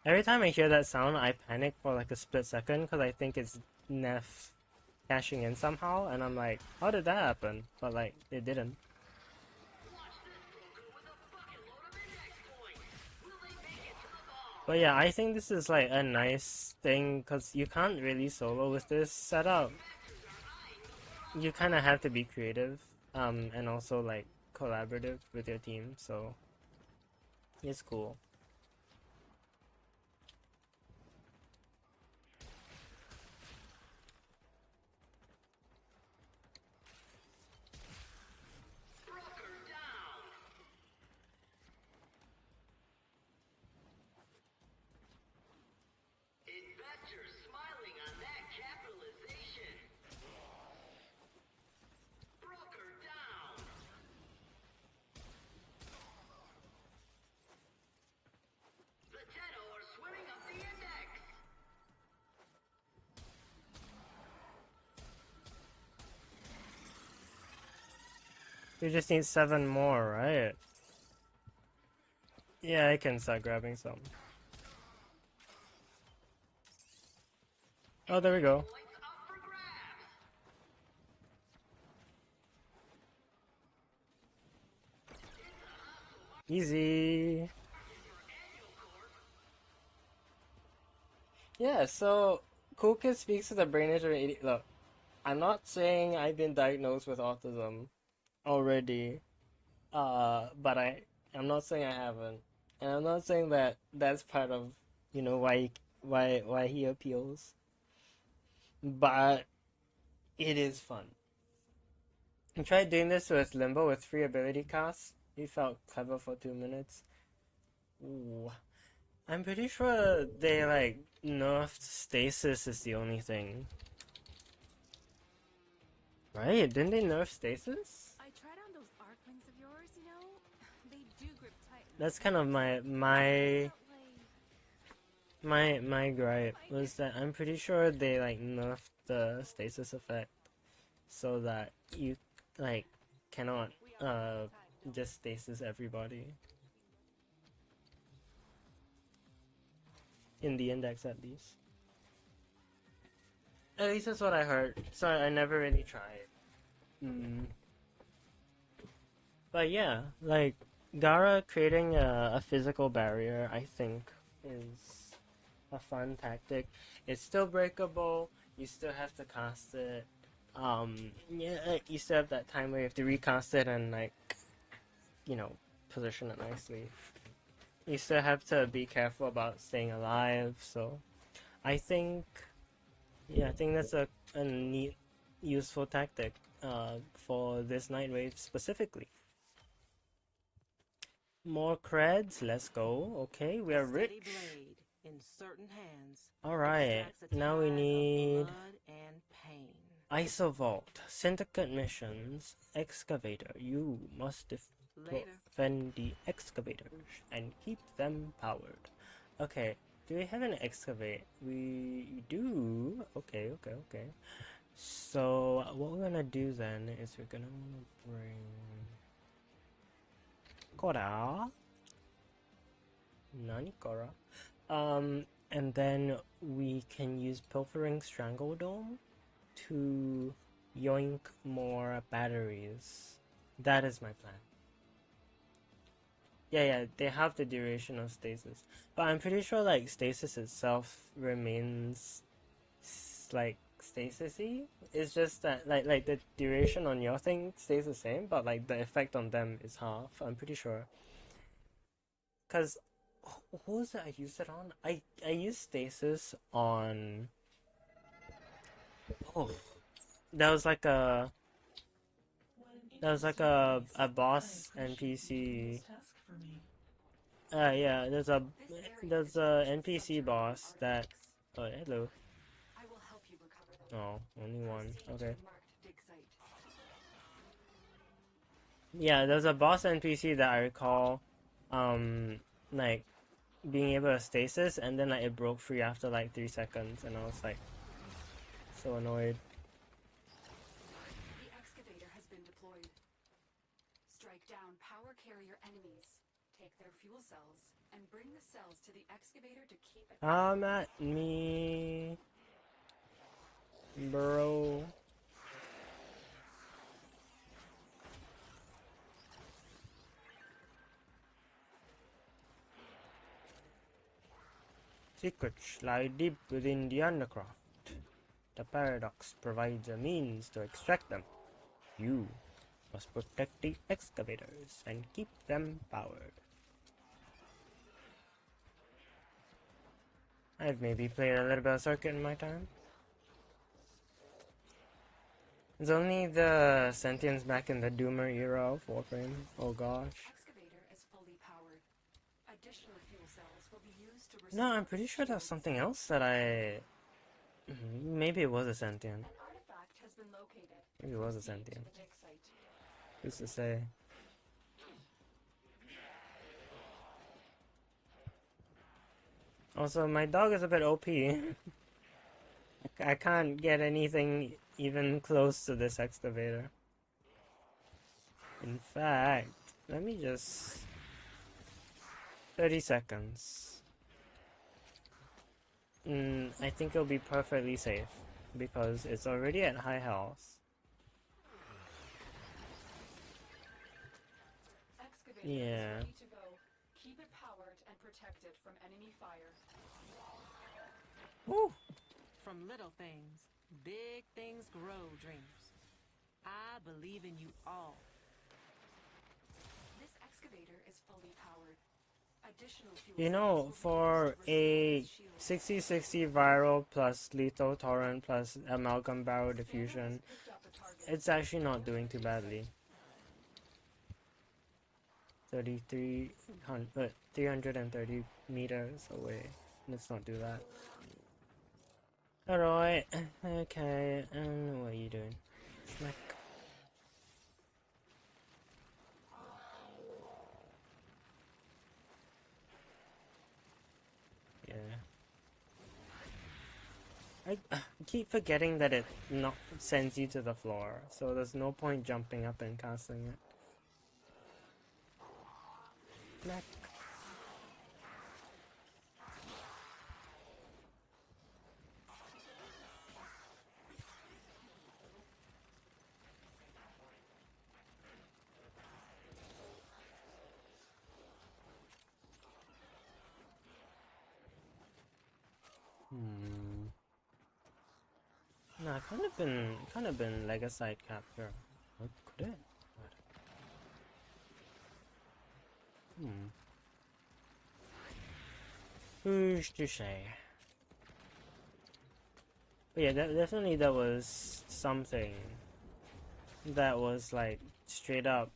Every time I hear that sound, I panic for, like, a split second, because I think it's Neff cashing in somehow, and I'm like, how did that happen? But, like, it didn't. But yeah, I think this is like a nice thing because you can't really solo with this setup. You kind of have to be creative, and also like collaborative with your team, so it's cool. You just need 7 more, right? Yeah, I can start grabbing some. Oh, there we go. Points up for grabs. Easy. Yeah, so Cool Kid speaks to the brain injury 80. Look, I'm not saying I've been diagnosed with autism already, but I'm not saying I haven't, and I'm not saying that that's part of why he appeals, but it is fun. I tried doing this with Limbo with free ability costs. He felt clever for 2 minutes. Ooh. I'm pretty sure they like nerfed stasis is the only thing. Right? Didn't they nerf stasis? I tried on those arc wings of yours, you know? They do grip tight. That's kind of my gripe was that I'm pretty sure they like nerfed the stasis effect so that you like cannot just stasis everybody. In the index at least. At least that's what I heard. So I never really tried. But yeah, like Gara creating a physical barrier, I think, is a fun tactic. It's still breakable. You still have to cast it. Yeah, you still have that time where you have to recast it and like, position it nicely. You still have to be careful about staying alive. So, I think, I think that's a neat, useful tactic. For this night wave specifically. More creds, let's go. Okay, we are rich. Blade in certain hands. Alright, Extracts a now we tide of need blood and pain. Isovault, Syndicate missions, Excavator. You must defend the excavators and keep them powered. Okay, do we have an excavate? We do. Okay. So what we're gonna do then is we're gonna bring Kora. Nani Kora. And then we can use Pilfering Strangledome to yoink more batteries. That is my plan. Yeah, they have the duration of stasis. But I'm pretty sure like stasis itself remains like stasis-y. It's just that like the duration on your thing stays the same, but like the effect on them is half. I'm pretty sure. Cause who was it I used it on? I used stasis on. Oh, that was like a boss NPC. Yeah, there's a NPC boss that. Oh, hello. I will help you recover them. Oh, only one. Okay. Marked dig site. Yeah, there's a boss NPC that I recall, like being able to stasis, and then like it broke free after like 3 seconds, and I was like so annoyed. The excavator has been deployed. Strike down power carrier enemies. Take their fuel cells and bring the cells to the excavator to keep it. Come at me, bro. Secrets lie deep within the undercroft. The paradox provides a means to extract them. You must protect the excavators and keep them powered. I've maybe played a little bit of Circuit in my time. It's only the sentience back in the Doomer era of Warframe. Oh gosh. Excavator is fully powered. Additional fuel cells will be used to No, I'm pretty sure that's something else that I... Maybe it was a sentient. An artifact has been located. Maybe it was a Proceed to sentient. the dig site. Who's to say? Also, my dog is a bit OP. I can't get anything even close to this excavator. In fact, let me just... 30 seconds. I think it'll be perfectly safe because it's already at high health. Excavator Yeah. is ready to go. Keep it powered and protected from enemy fire. Woo! From little things, big things grow, dreamers. I believe in you all. This excavator is fully powered. Additional fuel You cells know, will be for used to restore a its shields. 60/60 viral plus lethal torrent plus amalgam barrel Scanner has diffusion, picked up a target. it's actually not doing too badly. 330 meters away. Let's not do that. Alright, okay, and what are you doing? Smack. Yeah. I keep forgetting that it not sends you to the floor, so there's no point jumping up and casting it. Smack. Nah, kind of been like a side capture. What could it? What? Who's to say? But yeah, definitely there was something that was like straight up,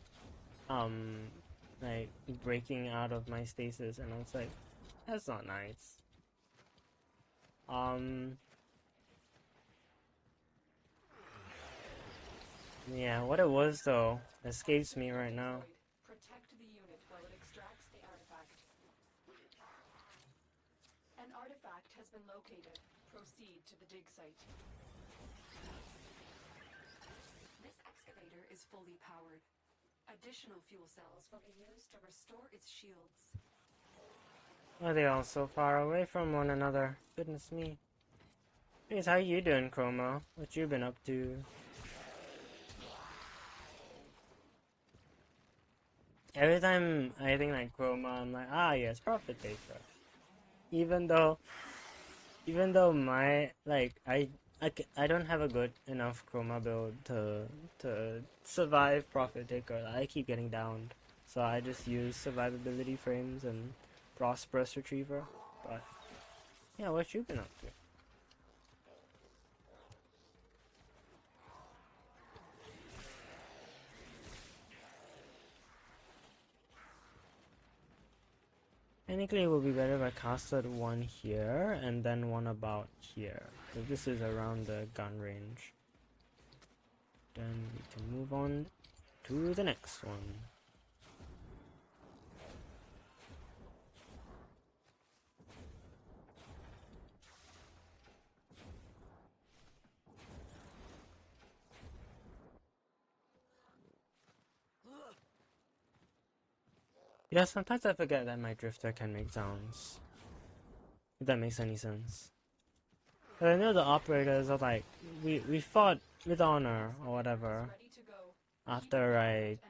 like breaking out of my stasis, and I was like, that's not nice. Yeah, what it was though escapes me right now. Protect the unit while it extracts the artifact. An artifact has been located. Proceed to the dig site. This excavator is fully powered. Additional fuel cells will be used to restore its shields. Why are they all so far away from one another? Goodness me. Anyways, how you doing, Chroma? What you been up to? Every time I think like Chroma, I'm like, ah yes, Profit Taker. Even though my like I don't have a good enough Chroma build to survive Profit Taker. I keep getting downed, so I just use survivability frames and prosperous retriever. But yeah, what you been up to? Technically, it would be better if I casted one here and then one about here. So this is around the gun range. Then we can move on to the next one. Yeah, sometimes I forget that my drifter can make sounds. If that makes any sense. But I know the operators are like, we fought with honor or whatever. After I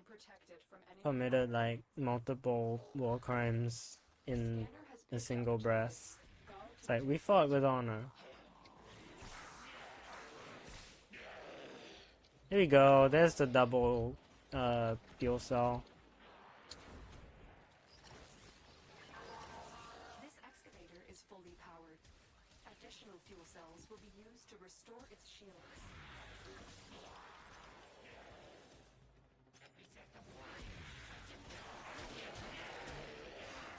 committed like multiple war crimes in a single breath. It's like, we fought with honor. Here we go, there's the double fuel cell. This excavator is fully powered. Additional fuel cells will be used to restore its shields.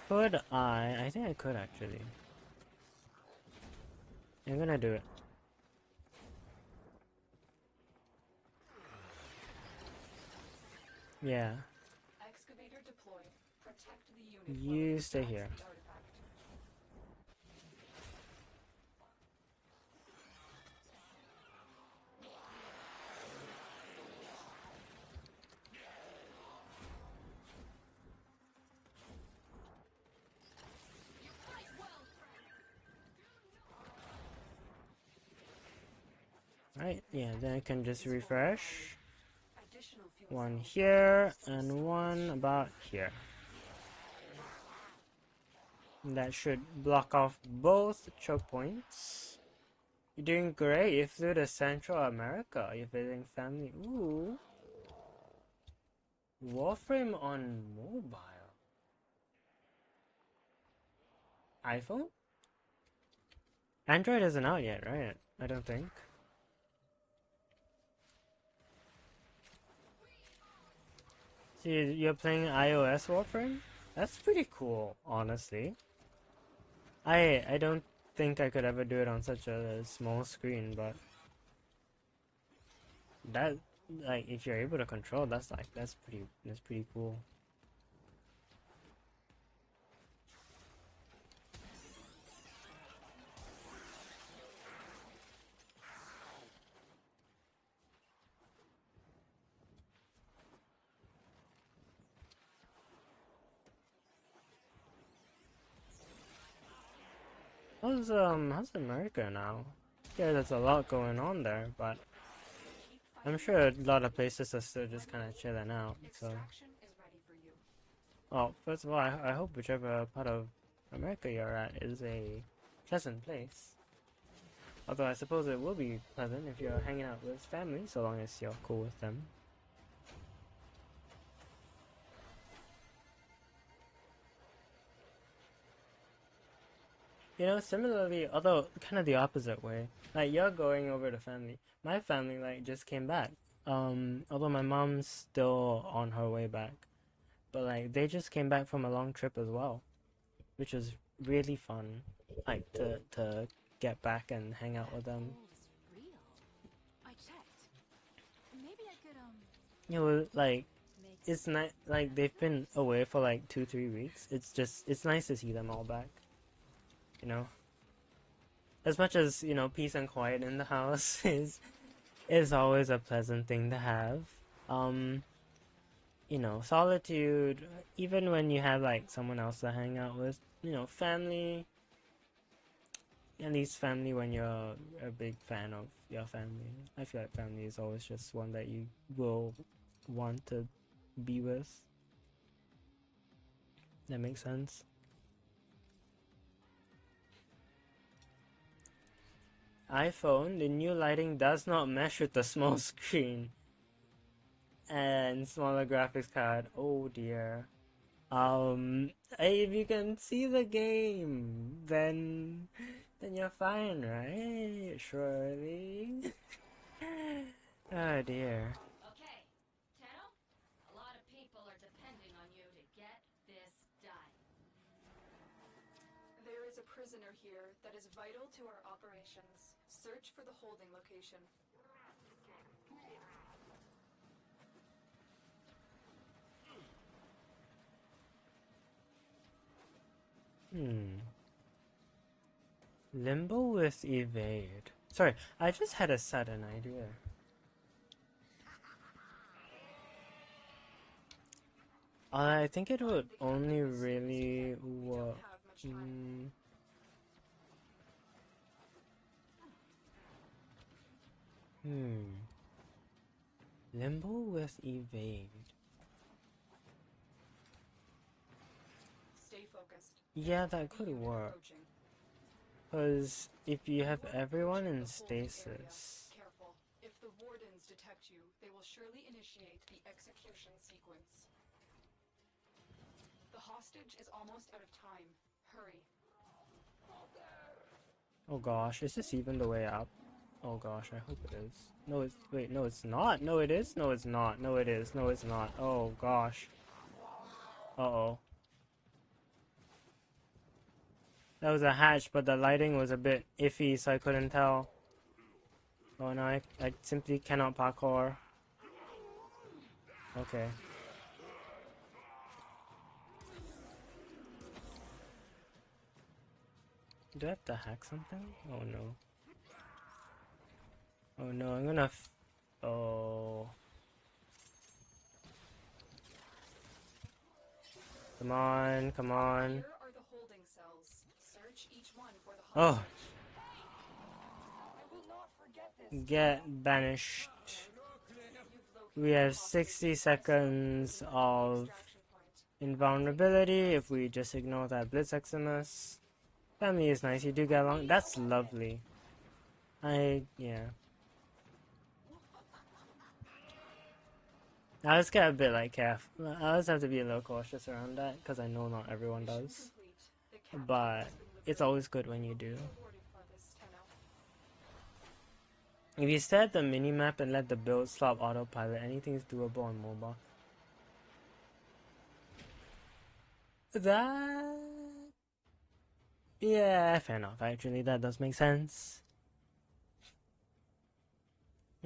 Could I think I could actually. I'm gonna do it. Yeah. Excavator deployed. Protect the unit. You stay here. The artifact. Right, yeah, then I can just refresh. Additional fuel One cells here from and storage. one about here. That should block off both choke points. You're doing great. You flew to Central America. You're visiting family. Ooh. Warframe on mobile. iPhone? Android isn't out yet, right? I don't think. So you're playing iOS Warframe? That's pretty cool, honestly. I don't think I could ever do it on such a small screen, but that, like, if you're able to control, that's pretty cool. How's America now? Yeah, there's a lot going on there, but I'm sure a lot of places are still just kind of chilling out. So, Extraction is ready for you. well, first of all, I hope whichever part of America you're at is a pleasant place. Although I suppose it will be pleasant if you're hanging out with family, so long as you're cool with them. You know, similarly, although kind of the opposite way. Like, you're going over to family. My family, like, just came back. Although my mom's still on her way back. But, like, they just came back from a long trip as well. Which was really fun. Like, to get back and hang out with them. Gold is real. I checked. Maybe I could It was, like, make it's nice. Like, they've been away for, like, 2-3 weeks. It's nice to see them all back. You know? As much as, you know, peace and quiet in the house is always a pleasant thing to have. You know, solitude, even when you have like someone else to hang out with, you know, family, at least family when you're a big fan of your family. I feel like family is always just one that you will want to be with. That makes sense. iPhone, the new lighting does not mesh with the small screen and smaller graphics card. Oh dear. If you can see the game, then you're fine, right? Surely. Oh dear. Okay, Tenno, a lot of people are depending on you to get this done. There is a prisoner here that is vital to our operations. Search for the holding location. Limbo with evade. Sorry, I just had a sudden idea. I think it would only really work. Limbo with evade. Stay focused. Yeah, that could Unit work. approaching. Because if you have You are everyone approaching in the holding area. stasis. Careful. If the wardens detect you, they will surely initiate the execution sequence. The hostage is almost out of time. Hurry. Oh gosh, is this even the way up? Oh gosh, I hope it is. No, it's. Wait, no, it's not. No, it is. No, it's not. No, it is. No, it's not. Oh gosh. Uh oh. That was a hatch, but the lighting was a bit iffy, so I couldn't tell. Oh no, I simply cannot parkour. Okay. Do I have to hack something? Oh no. Oh no, I'm gonna oh. Come on, come on. Here are the holding cells. Search each one for the Oh. hostage. get banished. We have 60 seconds of invulnerability if we just ignore that Blitz Eximus. Family is nice, you do get along. That's lovely. Yeah. I just get a bit like careful. I just have to be a little cautious around that because I know not everyone does. But it's always good when you do. If you stare at the minimap and let the build slot autopilot, anything's doable on mobile. That... yeah, fair enough. Actually, that does make sense.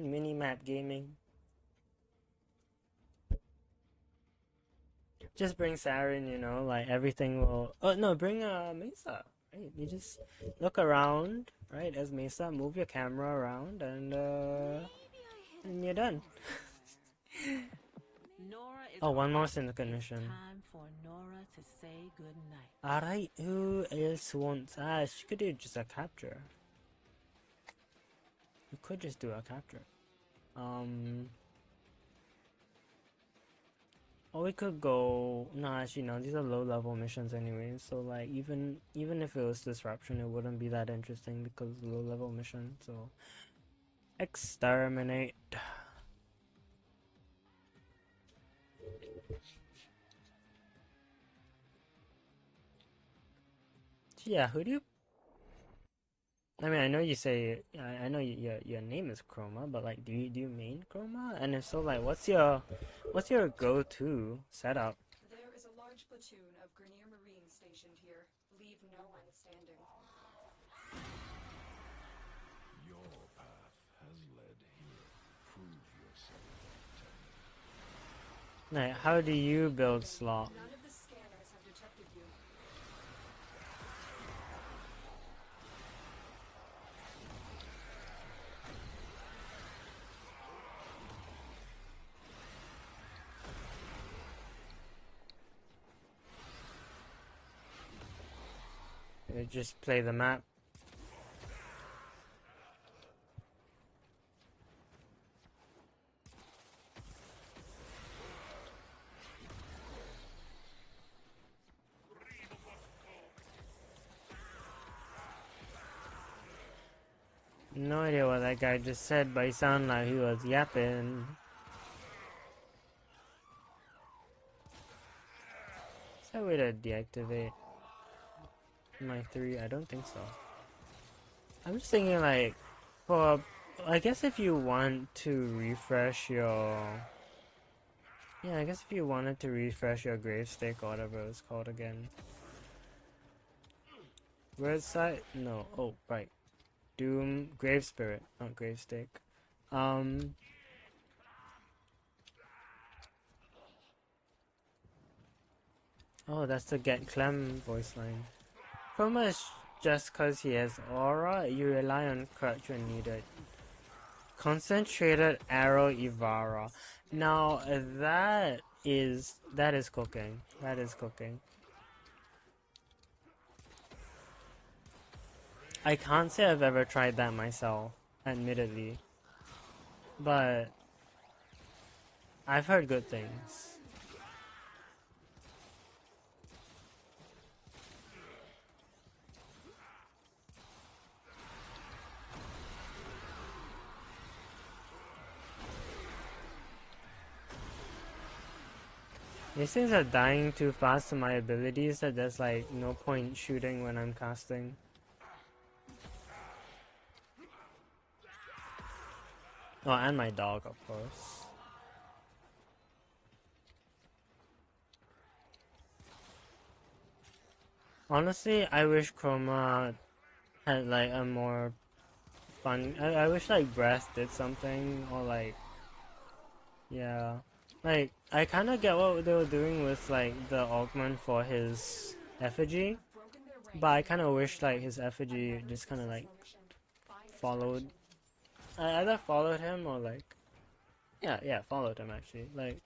Minimap gaming. Just bring Saren, you know, like everything will... oh, no, bring Mesa. Right? You just look around, right, as Mesa, move your camera around, and you're done. Nora is Oh, one more arriving. syndicate mission. Time for Nora to say goodnight. Alright, who else wants... she could do just a capture. You could just do a capture. Or we could go... no, actually, no, these are low-level missions anyway, so, like, even if it was disruption, it wouldn't be that interesting because it's a low-level mission, so... exterminate. Yeah, who do you... I mean, I know you say... I know your name is Chroma, but, like, do you main Chroma? And if so, like, what's your go-to setup? There is a large platoon of Grenier Marines stationed here. Leave no one standing. Your path has led here. Prove yourself, Tenno. Like, how do you build slot? None of the scanners have detected you. You just play the map. No idea what that guy just said, but he sounded like he was yapping. Is there a way to deactivate my 3? I don't think so. I'm just thinking, like, for... I guess if you want to refresh your... yeah, I guess if you wanted to refresh your gravestake or whatever it was called again. Where's side? No. Oh, right. Doom... Grave Spirit, not gravestake. Oh, that's the Get Clem voice line. Pretty much just cause he has aura, you rely on crutch when needed. Concentrated arrow Ivara. Now that is cooking. That is cooking. I can't say I've ever tried that myself, admittedly. But I've heard good things. These things are dying too fast to my abilities that there's like no point shooting when I'm casting. Oh, and my dog, of course. Honestly, I wish Chroma had like a more fun... I wish like Breath did something, or like... yeah. Like, I kinda get what they were doing with like the augment for his effigy, but I kinda wish like his effigy just kinda like followed... I either followed him or like... yeah, followed him actually. Like,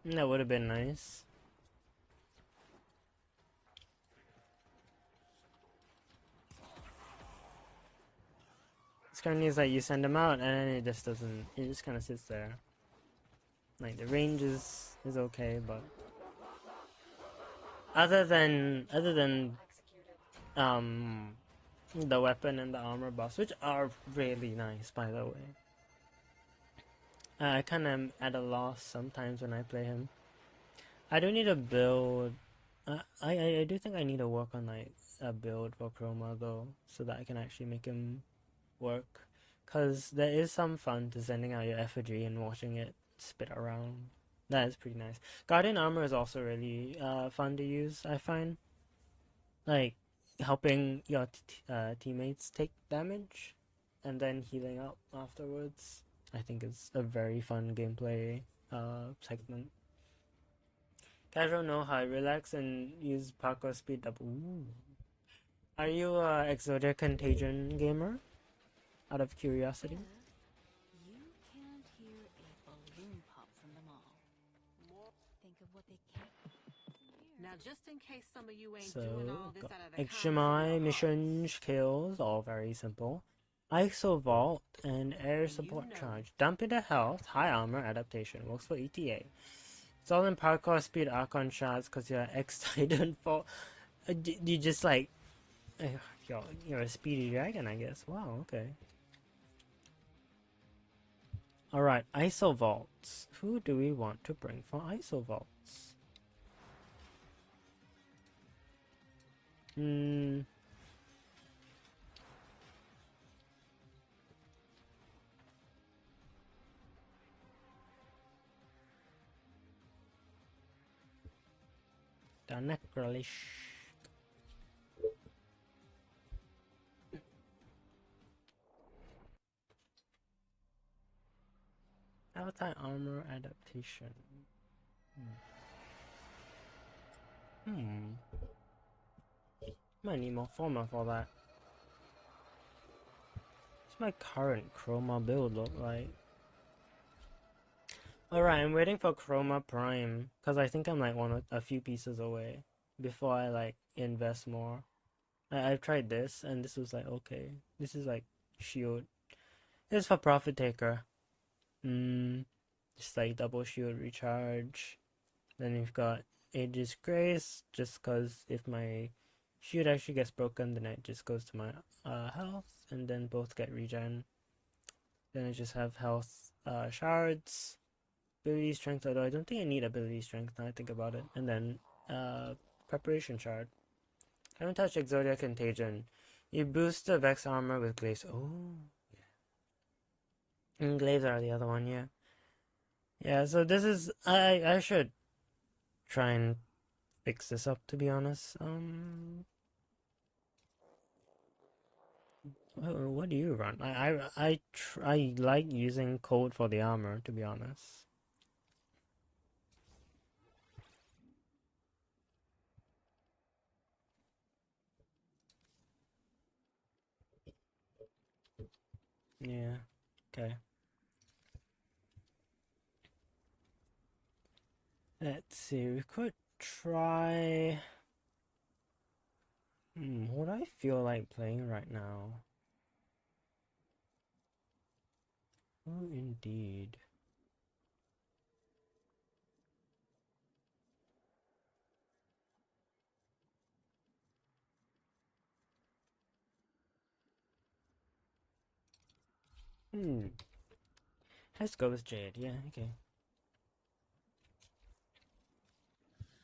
that would have been nice. It's kind of like you send them out and then it just doesn't. It just kind of sits there. Like the range is okay, but other than the weapon and the armor buffs, which are really nice, by the way. I kind of am at a loss sometimes when I play him. I do need a build. I do think I need to work on like a build for Chroma though, so that I can actually make him work. Cause there is some fun to sending out your effigy and watching it spit around. That is pretty nice. Guardian armor is also really fun to use. I find like helping your teammates take damage and then healing up afterwards. I think is a very fun gameplay segment. Casual know how relax and use parkour speed up. Ooh. Are you a Exodia Contagion gamer? Out of curiosity. You can't hear a balloon pop from the mall. Think of what they can't. Now, just in case some of you ain't So, doing all this got out of the HMI missions, kills, all very simple. ISO Vault and Air Support Charge. Dump into health, high armor, adaptation. Works for ETA. It's all in parkour speed, Archon shots, because you're X-Titan for... you just like... You're a speedy dragon, I guess. Wow, okay. Alright, ISO Vaults. Who do we want to bring for ISO Vaults? The Necrolish. Avatar armor adaptation. Might need more format for that. What's my current Chroma build look like? Alright, I'm waiting for Chroma Prime because I think I'm like a few pieces away before I like invest more. I've tried this and this was like okay. This is like shield. This is for Profit Taker. Just like double shield recharge. Then we've got Aegis Grace, just cause if my shield actually gets broken, then it just goes to my health, and then both get regen. Then I just have health shards, ability strength, although I don't think I need ability strength now I think about it. And then preparation shard. I haven't touched Exodia Contagion. You boost the Vex armor with Glaze. Oh, yeah. And Glaze are the other one, yeah. Yeah, so this is... I should try and fix this up, to be honest. What do you run? I like using code for the armor, to be honest. Yeah. Okay. Let's see. We could try. What do I feel like playing right now? Oh, indeed. Let's go with Jade. Yeah, okay.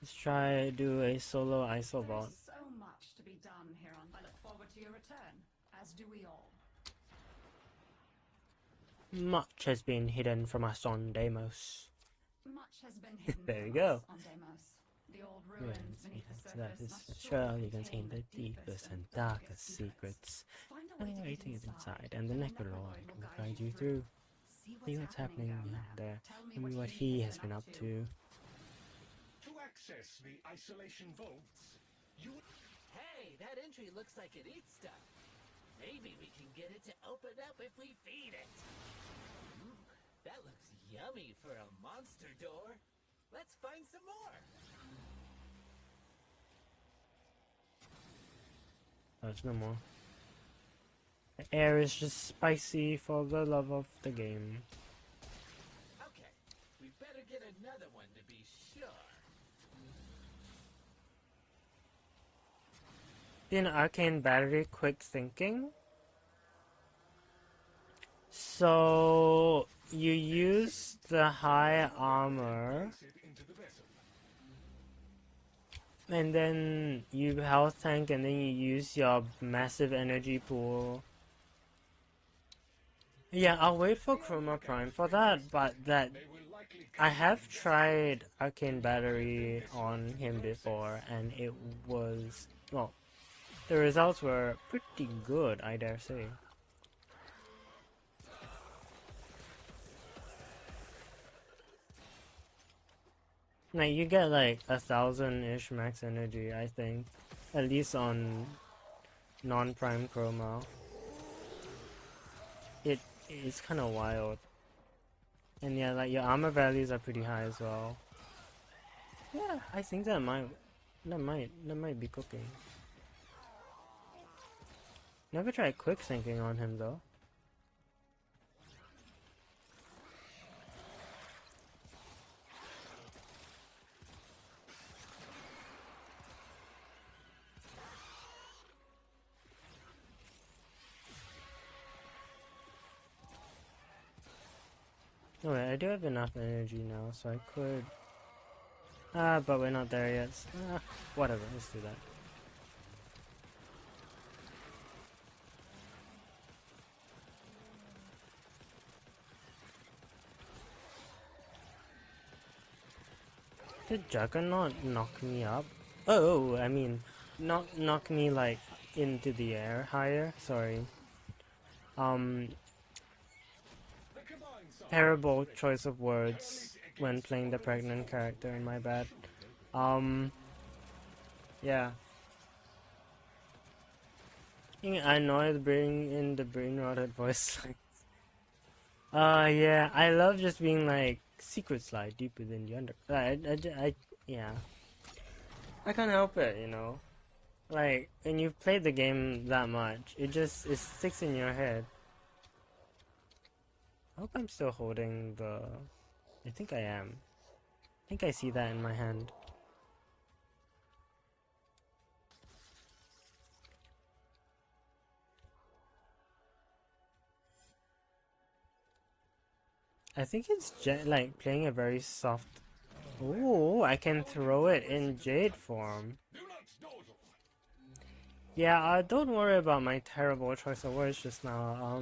Let's try do a solo ISO vault. There's so much to be done here on. I look forward to your return, as do we all. Much has been hidden from us on Deimos. Much has been hidden There we from go. us on Deimos. The old ruins beneath the That surface is must surely contain the deepest and darkest secrets. Find a And way to get everything is inside, and the Necrolord will guide you through. See what's happening down there. Tell me what he has been up to. To access the isolation vaults, you... Hey, that entry looks like it eats stuff. Maybe we can get it to open up if we feed it. That looks yummy for a monster door. Let's find some more. There's no more. The air is just spicy for the love of the game. Okay, we better get another one to be sure. In Arcane Battery, quick thinking. So you use the high armor, and then you health tank, and then you use your massive energy pool. Yeah, I'll wait for Chroma Prime for that, but I have tried Arcane Battery on him before, and it was, well, the results were pretty good, I dare say. Like, you get like 1,000-ish max energy, I think. At least on non-prime chroma. It's kind of wild. And yeah, like your armor values are pretty high as well. Yeah, I think that might be cooking. Never tried quick sinking on him though. Oh wait, I do have enough energy now, so I could... but we're not there yet. Whatever, let's do that. Did Juggernaut knock me up? Oh, I mean, knock me like into the air higher. Sorry. Terrible choice of words when playing the pregnant character. My bad. Yeah. I know I bring in the brain rotted voice. Yeah. I love just being like secret slide deep within the under. Yeah. I can't help it, you know. Like, when you've played the game that much, it sticks in your head. I hope I'm still holding the... I think I am. I think I see that in my hand. I think it's like playing a very soft... Ooh, I can throw it in Jade form. Yeah, don't worry about my terrible choice of words just now.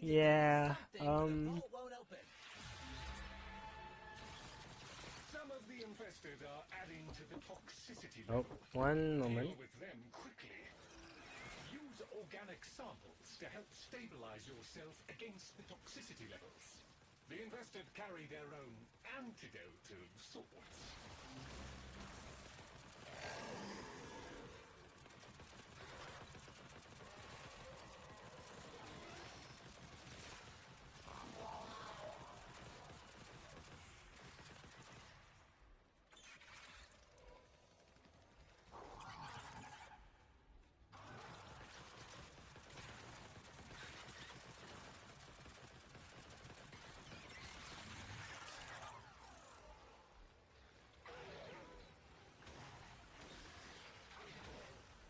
Yeah, Some of the infested are adding to the toxicity Oh, one moment. Deal with them quickly. Use organic samples to help stabilize yourself against the toxicity levels. The infested carry their own antidote of sorts.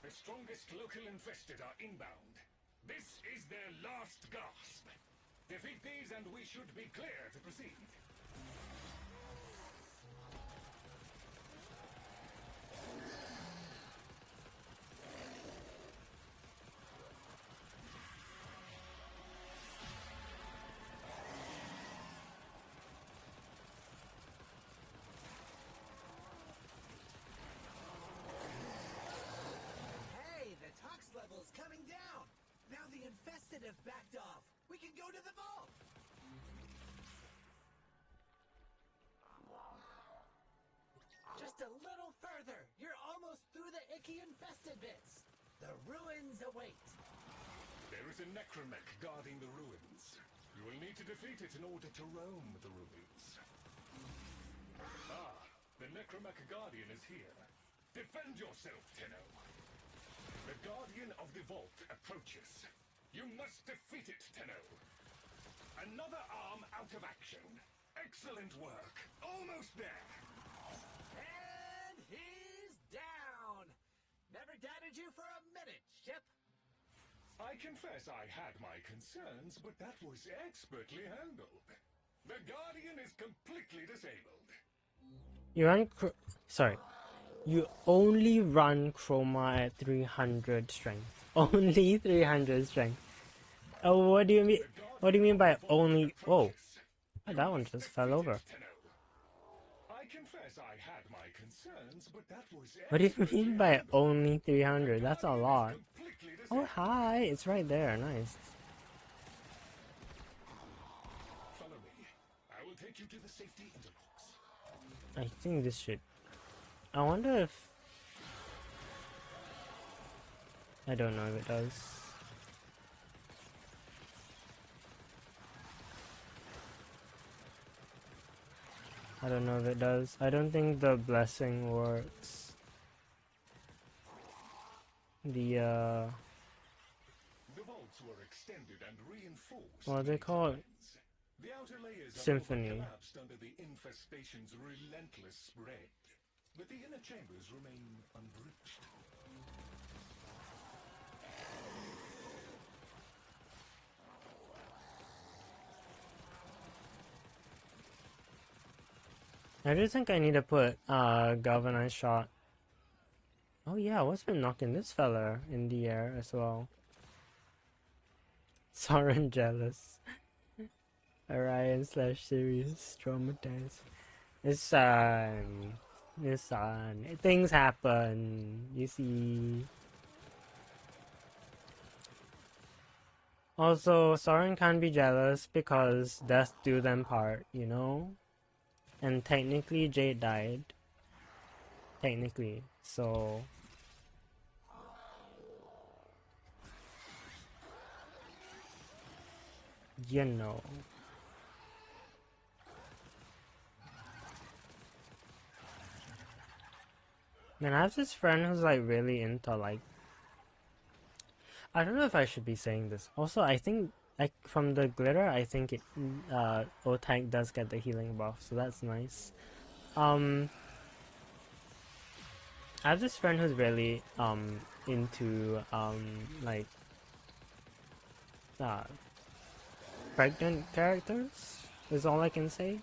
The strongest local infested are inbound. This is their last gasp. Defeat these and we should be clear to proceed. Hey, the tox level's coming down. Now the infested have backed off. We can go to the vault. Just a little further. You're almost through the icky infested bits. The ruins await. There is a necromech guarding the ruins. You will need to defeat it in order to roam the ruins. Ah, the necromech like a guardian is here. Defend yourself, Tenno. The guardian of the vault approaches. You must defeat it, Tenno. Another arm out of action. Excellent work. Almost there. And he's down. Never doubted you for a minute, Ship. I confess I had my concerns, but that was expertly handled. The guardian is completely disabled. You run sorry. You only run Chroma at 300 strength. Only 300 strength. Oh, what do you mean? What do you mean by only? Whoa, that one just fell over. I confess I had my concerns, but that was What do you mean by only 300? That's a lot. Oh, hi, it's right there. Nice. Follow me. I will take you to the safety interlocks. I think this should. I wonder if. I don't know if it does. I don't know if it does. I don't think the blessing works. The vaults were extended and reinforced. what they call it? The outer layers Symphony. collapsed under the infestation's relentless spread, but the inner chambers remain unbreached. I do think I need to put galvanized shot. Oh yeah, what's been knocking this fella in the air as well? Soren jealous. Orion / Sirius traumatized. It's things happen, you see. Also, Soren can't be jealous because death do them part, you know? And technically Jade died. Technically, so... You know. Man, I have this friend who's like really into like... I don't know if I should be saying this. Also, I think like from the glitter, I think it O-Tank does get the healing buff, so that's nice. I have this friend who's really into like pregnant characters is all I can say.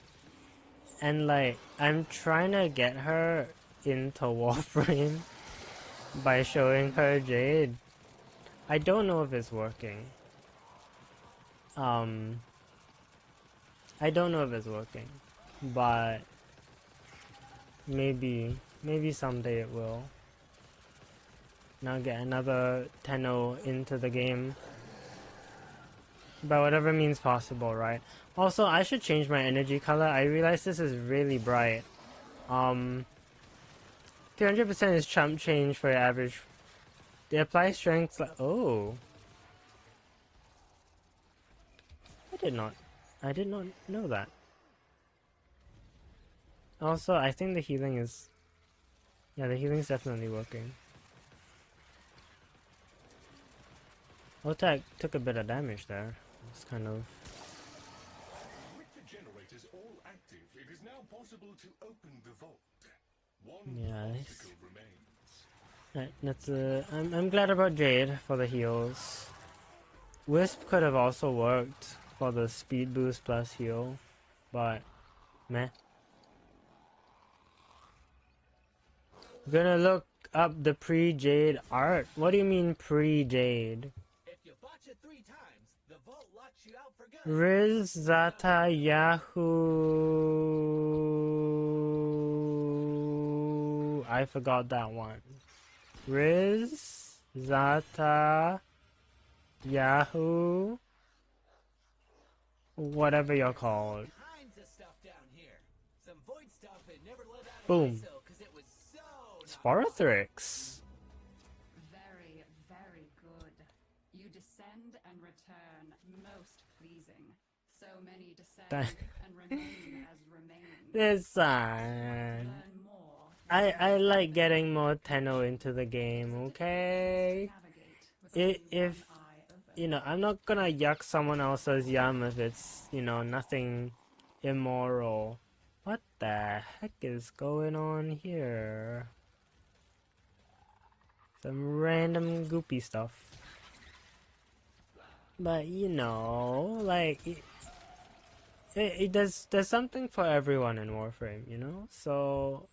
And like I'm trying to get her into Warframe by showing her Jade. I don't know if it's working. I don't know if it's working, but maybe someday it will. Now get another Tenno into the game. By whatever means possible, right? Also, I should change my energy color. I realize this is really bright. 300% is chump change for your average. They apply strength oh. I did not know that. Also, I think the healing is... Yeah, the healing is definitely working. O-Tank took a bit of damage there. It's kind of... With the generators all active, it is now possible to open the vault. One Yes. obstacle remains. Right, that's I'm glad about Jade for the heals. Wisp could have also worked for the speed boost plus heal, but meh. Gonna look up the pre-Jade art. What do you mean pre-Jade? If you botch it 3 times, the vault locks you out for good. Riz Zata Yahoo. I forgot that one. Riz Zata Yahoo. Whatever you're called. Kinds of stuff down here. Some void stuff it never let out of Boom. myself 'cause it was so Sporothrix. Very, very good. You descend and return, most pleasing. So many descend That- and remain as remain. This Learn more I like getting more Tenno into the game, okay? If you know, I'm not gonna yuck someone else's yum if it's, you know, nothing immoral. What the heck is going on here? Some random goopy stuff. But you know, like there's something for everyone in Warframe, you know? So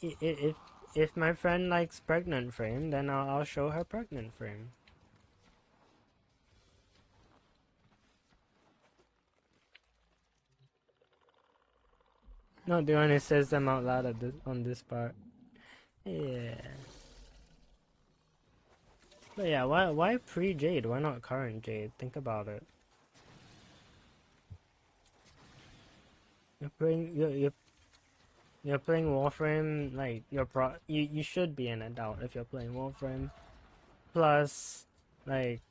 if my friend likes pregnant frame, then I'll show her pregnant frame. No, the one who says them out loud at on this part. Yeah. But yeah, why pre-Jade? Why not current Jade? Think about it. You're playing Warframe, like you should be an adult if you're playing Warframe. Plus, like,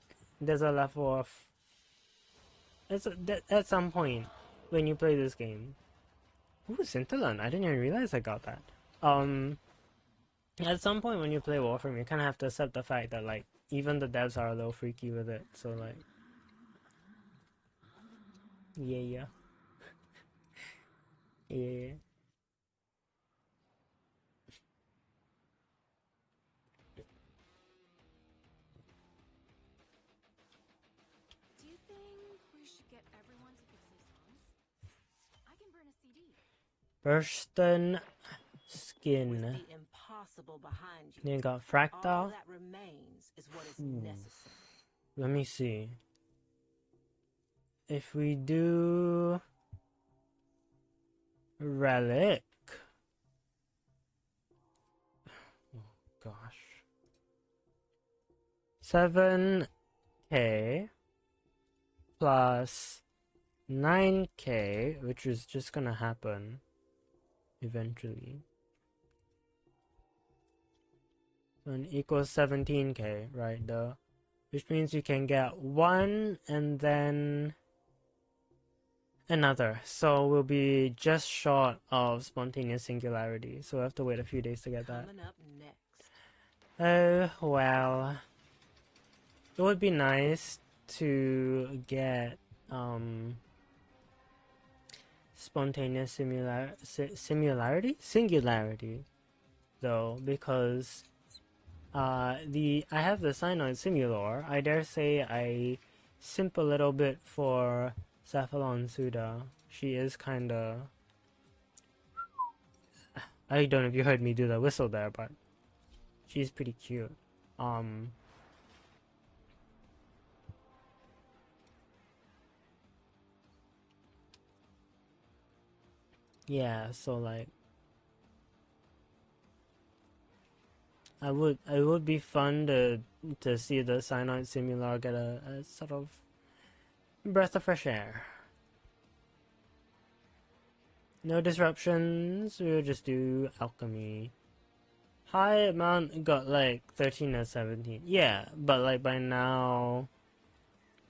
there's a level of at some point when you play this game. Ooh, Scintillant, I didn't even realize I got that. At some point when you play Warframe, you kind of have to accept the fact that, like, even the devs are a little freaky with it, so, like... Yeah. Yeah. Do you think we should get everyone to pick some songs? I can burn a CD. Burston With Skin. the impossible behind you, Then you got all Fractal. that remains is what is necessary. Let me see. If we do... Relic... Oh, gosh. 7k plus 9k, which is just gonna happen eventually. And equals 17k, right? Which means you can get one and then another. So we'll be just short of spontaneous singularity. So we'll have to wait a few days to get that. Coming up next. Oh, well. It would be nice to get spontaneous singularity though, because I have the Cyanoid Simulor. I dare say I simp a little bit for Cephalon Suda. She is kinda... I don't know if you heard me do the whistle there, but she's pretty cute. Yeah, so like it would be fun to see the Cyanoid Simulor get a sort of breath of fresh air. No disruptions, we'll just do alchemy. High amount got like 13 or 17. Yeah, but like by now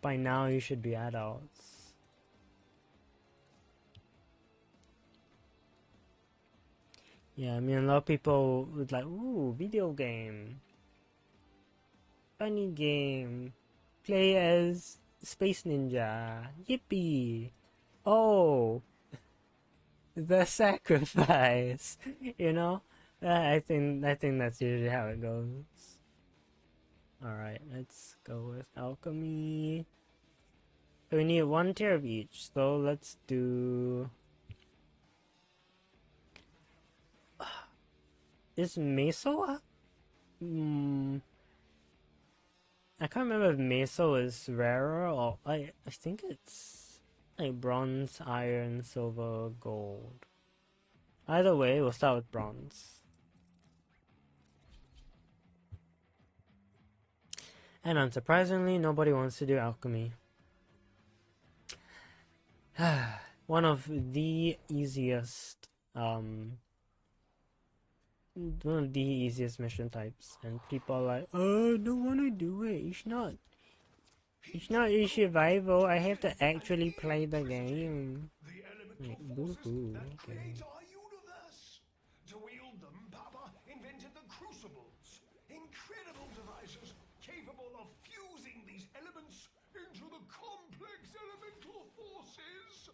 you should be adults. Yeah, I mean a lot of people would like, ooh, video game. Funny game. Play as Space Ninja. Yippee. Oh, the sacrifice. You know? I think that's usually how it goes. Alright, let's go with alchemy. So we need one tier of each, so let's do... Is Meso up? I can't remember if Meso is rarer or... I think it's like bronze, iron, silver, gold. Either way, we'll start with bronze. And unsurprisingly, nobody wants to do alchemy. One of the easiest, one of the easiest mission types, and people are like, "Oh, I don't want to do it. It's not a survival. I have to actually play the game." Like, boo-hoo. Okay. To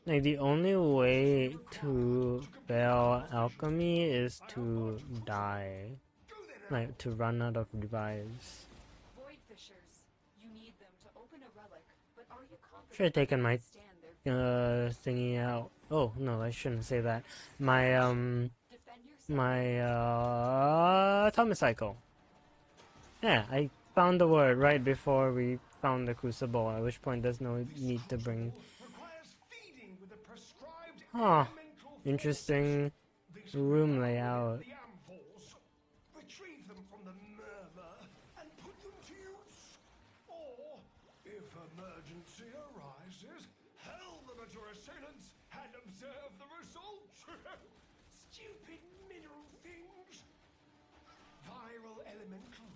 Like, the only way to fail alchemy is to die. Like, to run out of revives. Void fishers. You need them to open a relic, but are you confident Should have taken my you can stand their thingy out. Oh no, I shouldn't say that. My defend yourself? atomic cycle. Yeah, I found the word right before we found the crucible, at which point there's no need to bring. Huh. Interesting room layout. Retrieve them from the murmur and put them to use. Or, if emergency arises, hurl them at your assailants and observe the results. Stupid mineral things. Viral elemental.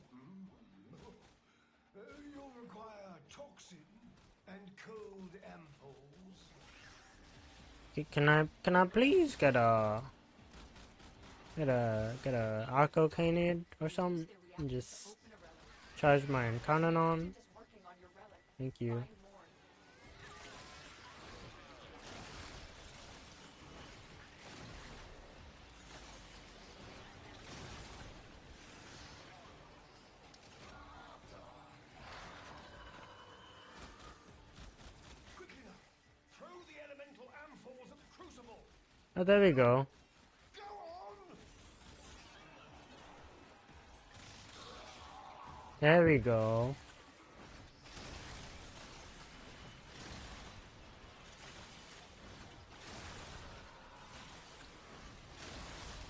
You'll require toxin and cold ampoules. Can I please get a arco canid or something and just charge my cannon on? Thank you. Oh, there we go. There we go.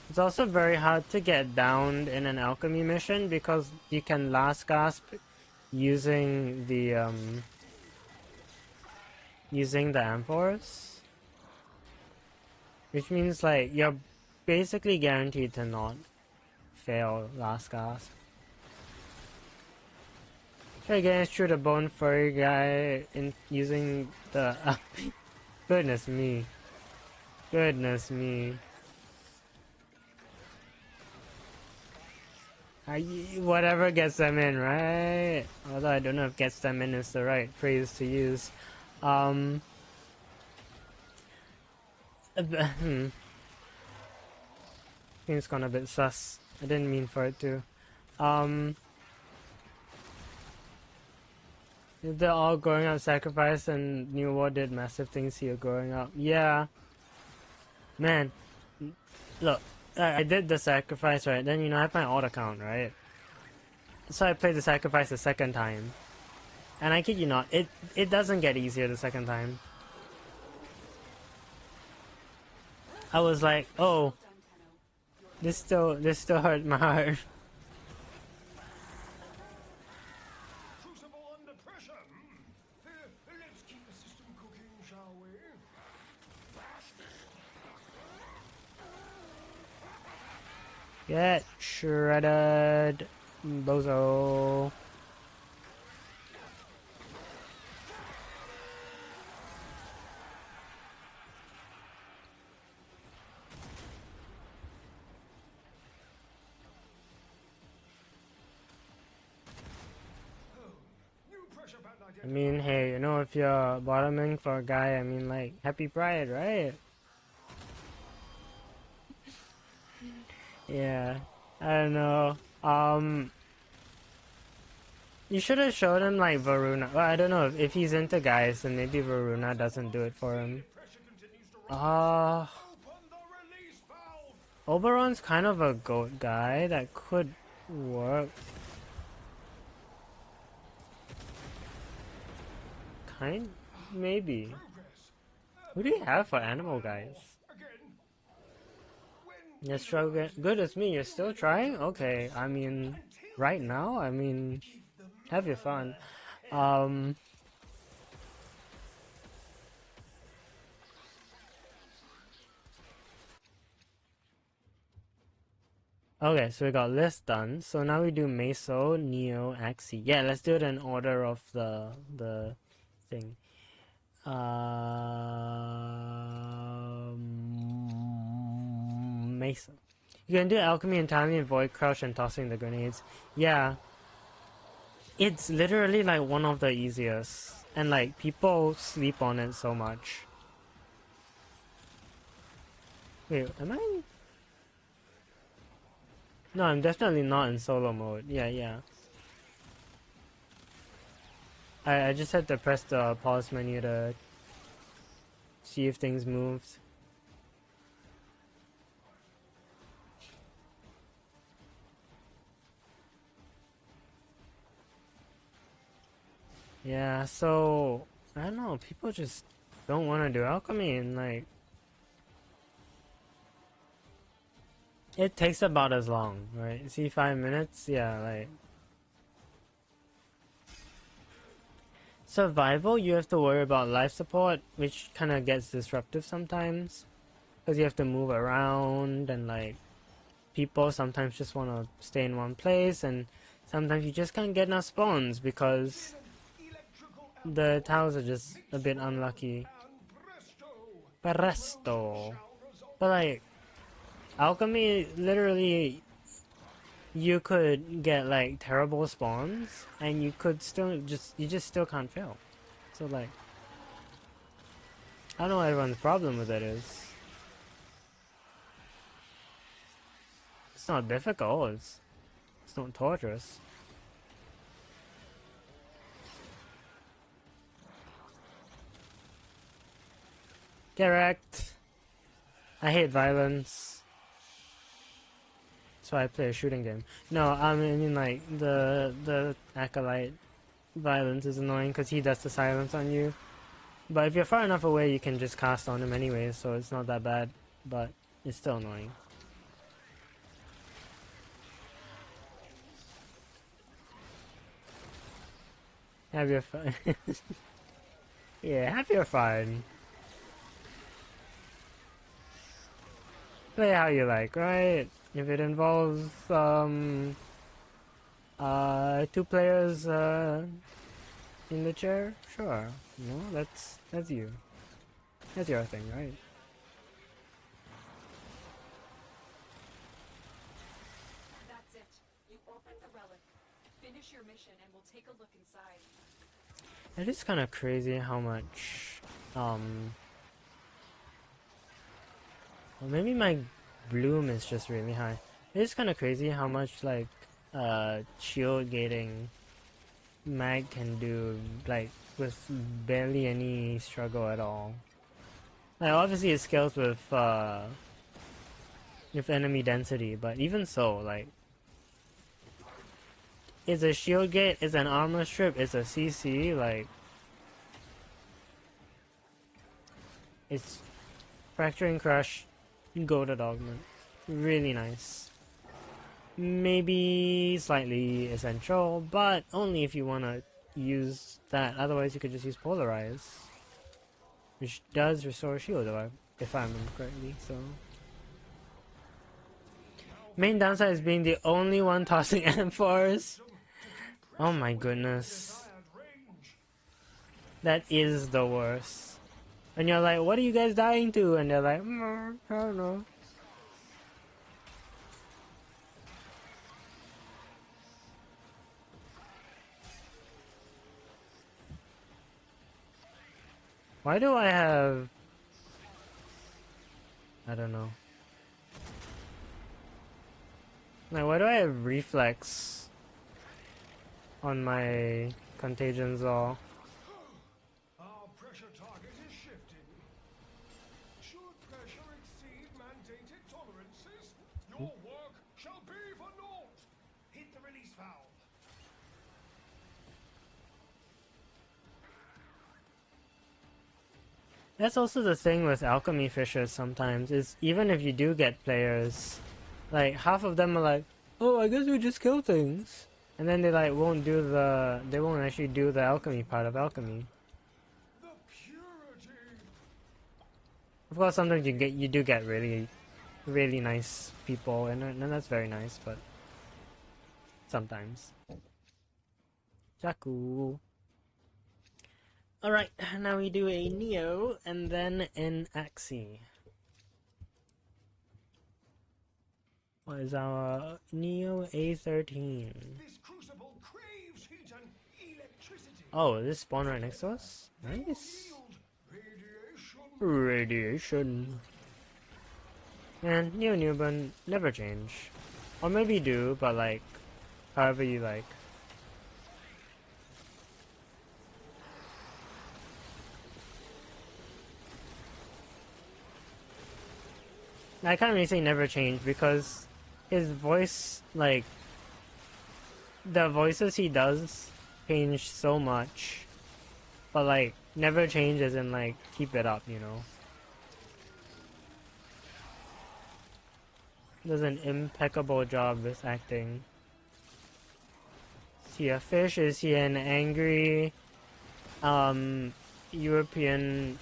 It's also very hard to get downed in an alchemy mission because you can last gasp using the amphores. Which means like you're basically guaranteed to not fail last gasp. Try getting through the bone furry guy in using the goodness me. Goodness me. Whatever gets them in, right? Although I don't know if gets them in is the right phrase to use. Things gone a bit sus. I didn't mean for it to. If they're all growing up sacrifice and New War did massive things here growing up. Yeah. Man. Look, I did the sacrifice, right? Then, you know, I have my auto count, right? So I played the sacrifice the second time. And I kid you not, it doesn't get easier the second time. I was like, oh, this still hurt my heart. Crucible under pressure. Let's keep the system cooking, shall we? Get shredded, bozo. I mean, hey, you know, if you're bottoming for a guy, I mean, like, happy pride, right? Yeah, I don't know. You should have showed him, like, Varuna. Well, I don't know, if he's into guys, then maybe Varuna doesn't do it for him. Oberon's kind of a goat guy that could work. Maybe. Who do you have for animal guys? You're struggling. Good as me, you're still trying? Okay, I mean, right now, I mean, have your fun. Okay, so we got list done. So now we do Meso, Neo, Axie. Yeah, let's do it in order of the thing. Meso. You can do alchemy entirely in void crush and tossing the grenades. Yeah. It's literally like one of the easiest. And like people sleep on it so much. Wait, am I? No, I'm definitely not in solo mode. Yeah. I just had to press the pause menu to see if things moved. Yeah, so I don't know, people just don't want to do alchemy, and like it takes about as long, right? See, 5 minutes? Yeah, like survival, you have to worry about life support, which kind of gets disruptive sometimes because you have to move around, and like people sometimes just want to stay in one place, and sometimes you just can't get enough spawns because the tiles are just a bit unlucky. Presto. But like, alchemy, literally, you could get like terrible spawns, and you could still you just still can't fail. So like, I don't know what everyone's problem with it is. It's not difficult, it's not torturous. Correct. I hate violence. That's why I play a shooting game. No, I mean like the acolyte violence is annoying because he does the silence on you. But if you're far enough away, you can just cast on him anyway, so it's not that bad. But it's still annoying. Have your fun. Yeah, have your fun. Play how you like, right? If it involves 2 players in the chair, sure. No, that's you. That's your thing, right? That's it. You open the relic. Finish your mission and we'll take a look inside. It is kind of crazy how much well, maybe my bloom is just really high. It is kind of crazy how much like shield gating mag can do, like with barely any struggle at all. Like obviously it scales with enemy density, but even so, like it's a shield gate, it's an armor strip, it's a CC, like it's fracturing crush, goated augment, really nice. Maybe slightly essential, but only if you want to use that. Otherwise, you could just use polarize, which does restore shield, if I remember correctly. So, main downside is being the only one tossing M4s. Oh my goodness, that is the worst. And you're like, "What are you guys dying to?" And they're like, "I don't know." Why do I have... I don't know. Like, why do I have reflex on my contagions all? Our pressure target is shifting. Should pressure exceed mandated tolerances, your work shall be for naught. Hit the release valve. That's also the thing with alchemy fishers sometimes, is even if you do get players, like half of them are like, "Oh, I guess we just kill things," and then they like won't actually do the alchemy part of alchemy. The purity. Of course, sometimes you do get really, really nice people, and that's very nice, but sometimes. Jaku. Alright, now we do a Neo and then an Axie. What is our Neo A13? This crucible craves heat and electricity. Oh, this spawn right next to us? Nice. Radiation. Radiation. And new but never change. Or maybe do, but like, however you like. I can't really say never change because his voice, like, the voices he does change so much. But like, never change as in like, keep it up, you know? Does an impeccable job with acting. Is he a fish? Is he an angry, European,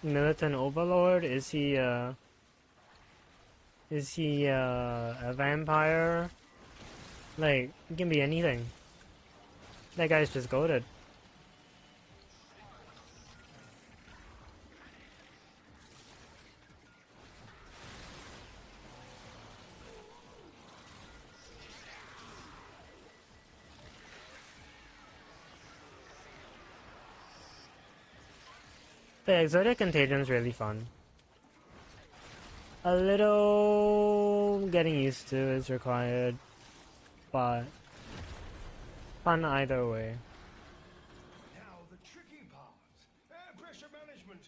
militant overlord? Is he a vampire? Like, it can be anything. That guy's just goated. The Exotic Contagion's really fun. A little getting used to is required, but fun either way. Now the tricky part. Air pressure management.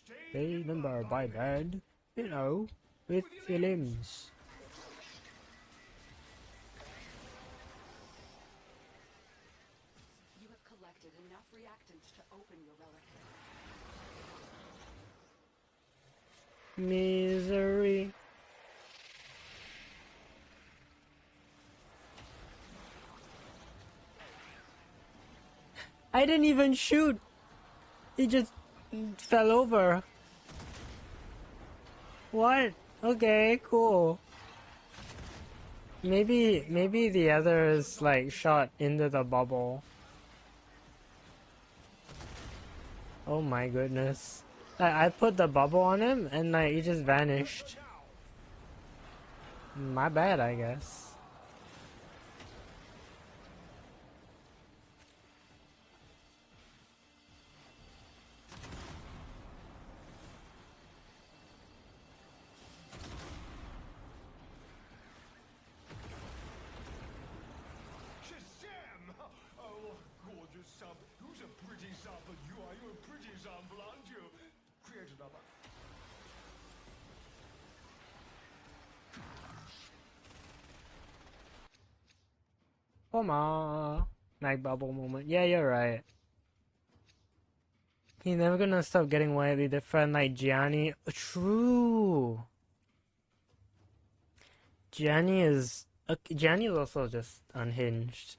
Stay limber by bed, you know, with your limbs. You have collected enough reactants to open your relic. Misery. I didn't even shoot. He just fell over. What? Okay, cool. Maybe the other is like shot into the bubble. Oh my goodness. I put the bubble on him and like he just vanished. My bad, I guess. Shazam! Oh, gorgeous sub. Who's a pretty sub? But you are. You're a pretty sample, aren't you? Create another. Oma. Mag bubble moment. Yeah, you're right. He's never gonna stop getting widely different like Gianni. True. Gianni is also just unhinged.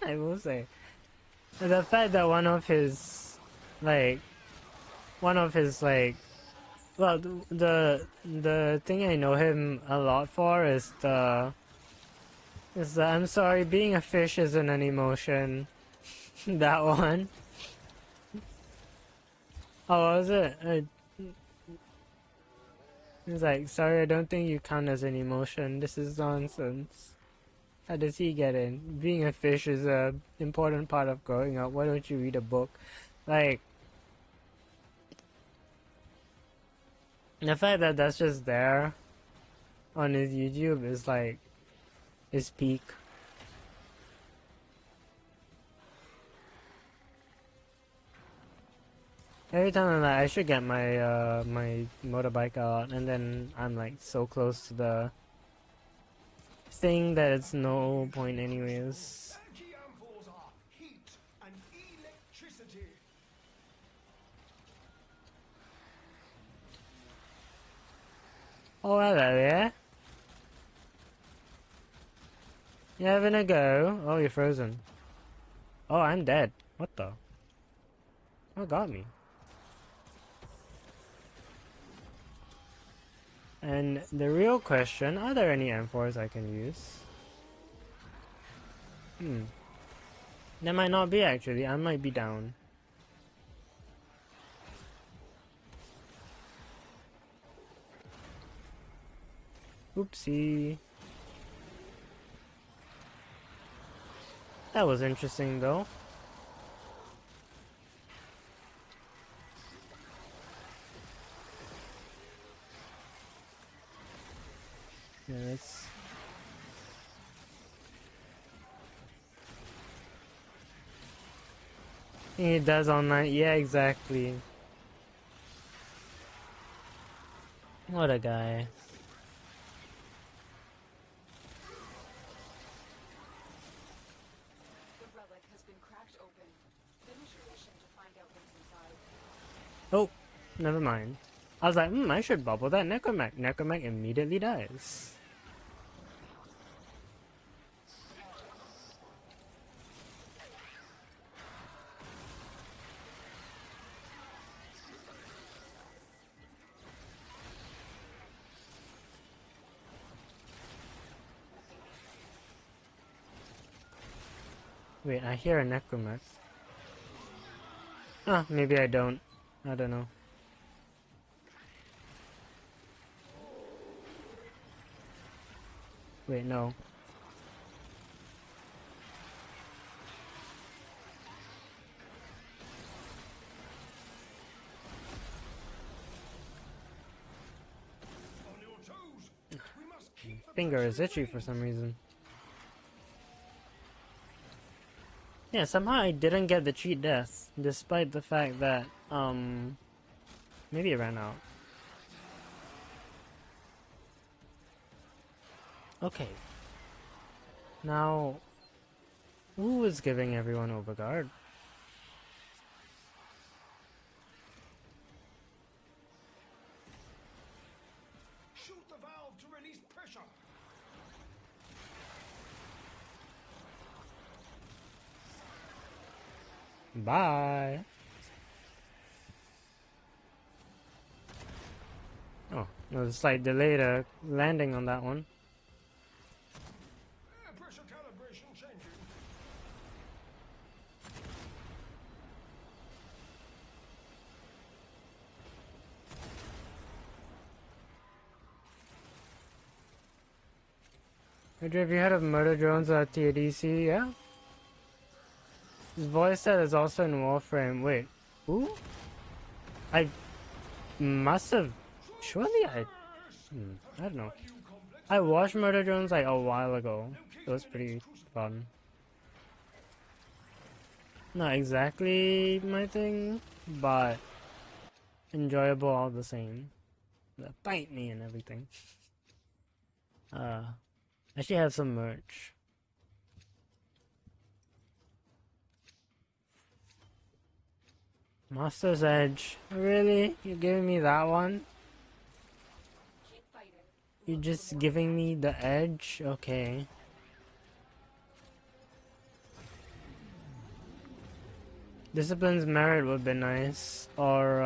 I will say. The fact that one of his well, the thing I know him a lot for is the I'm sorry, being a fish isn't an emotion. That one. Oh, was it? He's like, sorry, I don't think you count as an emotion. This is nonsense. How does he get in? Being a fish is a important part of growing up. Why don't you read a book? Like, the fact that that's just there on his YouTube is like his peak. Every time I'm like, I should get my my motorbike out, and then I'm like so close to the thing that it's no point anyways. Anti-ampoules are heat and electricity. Oh, hello there. You having a go? Oh, you're frozen. Oh, I'm dead. What the? What got me? And the real question, are there any M4s I can use? There might not be actually, I might be down. Oopsie. That was interesting though. Yeah, that's... He does all night. Yeah, exactly. What a guy. The relic has been cracked open. Finish your mission to find out what's inside. Oh, never mind. I was like, I should bubble that Necromech. Necromech immediately dies. Wait, I hear a Necromech. Ah, maybe I don't. I don't know. Wait, no. On your toes! We must keep the Finger is pressure itchy for going. some reason. Yeah, somehow I didn't get the cheat death, despite the fact that, maybe it ran out. Okay. Now, who is giving everyone overguard? Shoot the valve to release pressure. Bye! Oh, there was a slight delay to landing on that one. Pressure calibration changing. Andrew, have you heard of Murder Drones at TADC? Yeah? His voice set is also in Warframe. Wait, who? I must have... Surely I don't know. I watched Murder Drones like a while ago. It was pretty fun. Not exactly my thing, but enjoyable all the same. They bite me and everything. I actually have some merch. Master's Edge. Really? You're giving me that one? Keep fighting. You're just giving me the edge? Okay. Discipline's Merit would be nice. Or,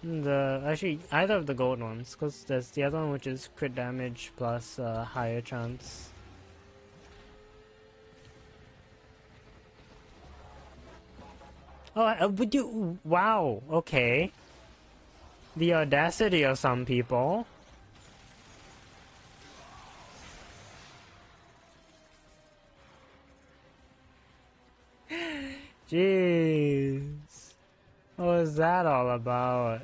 actually, either of the gold ones. Because there's the other one which is crit damage plus higher chance. Oh, would you... Wow, okay. The audacity of some people. Jeez. What was that all about?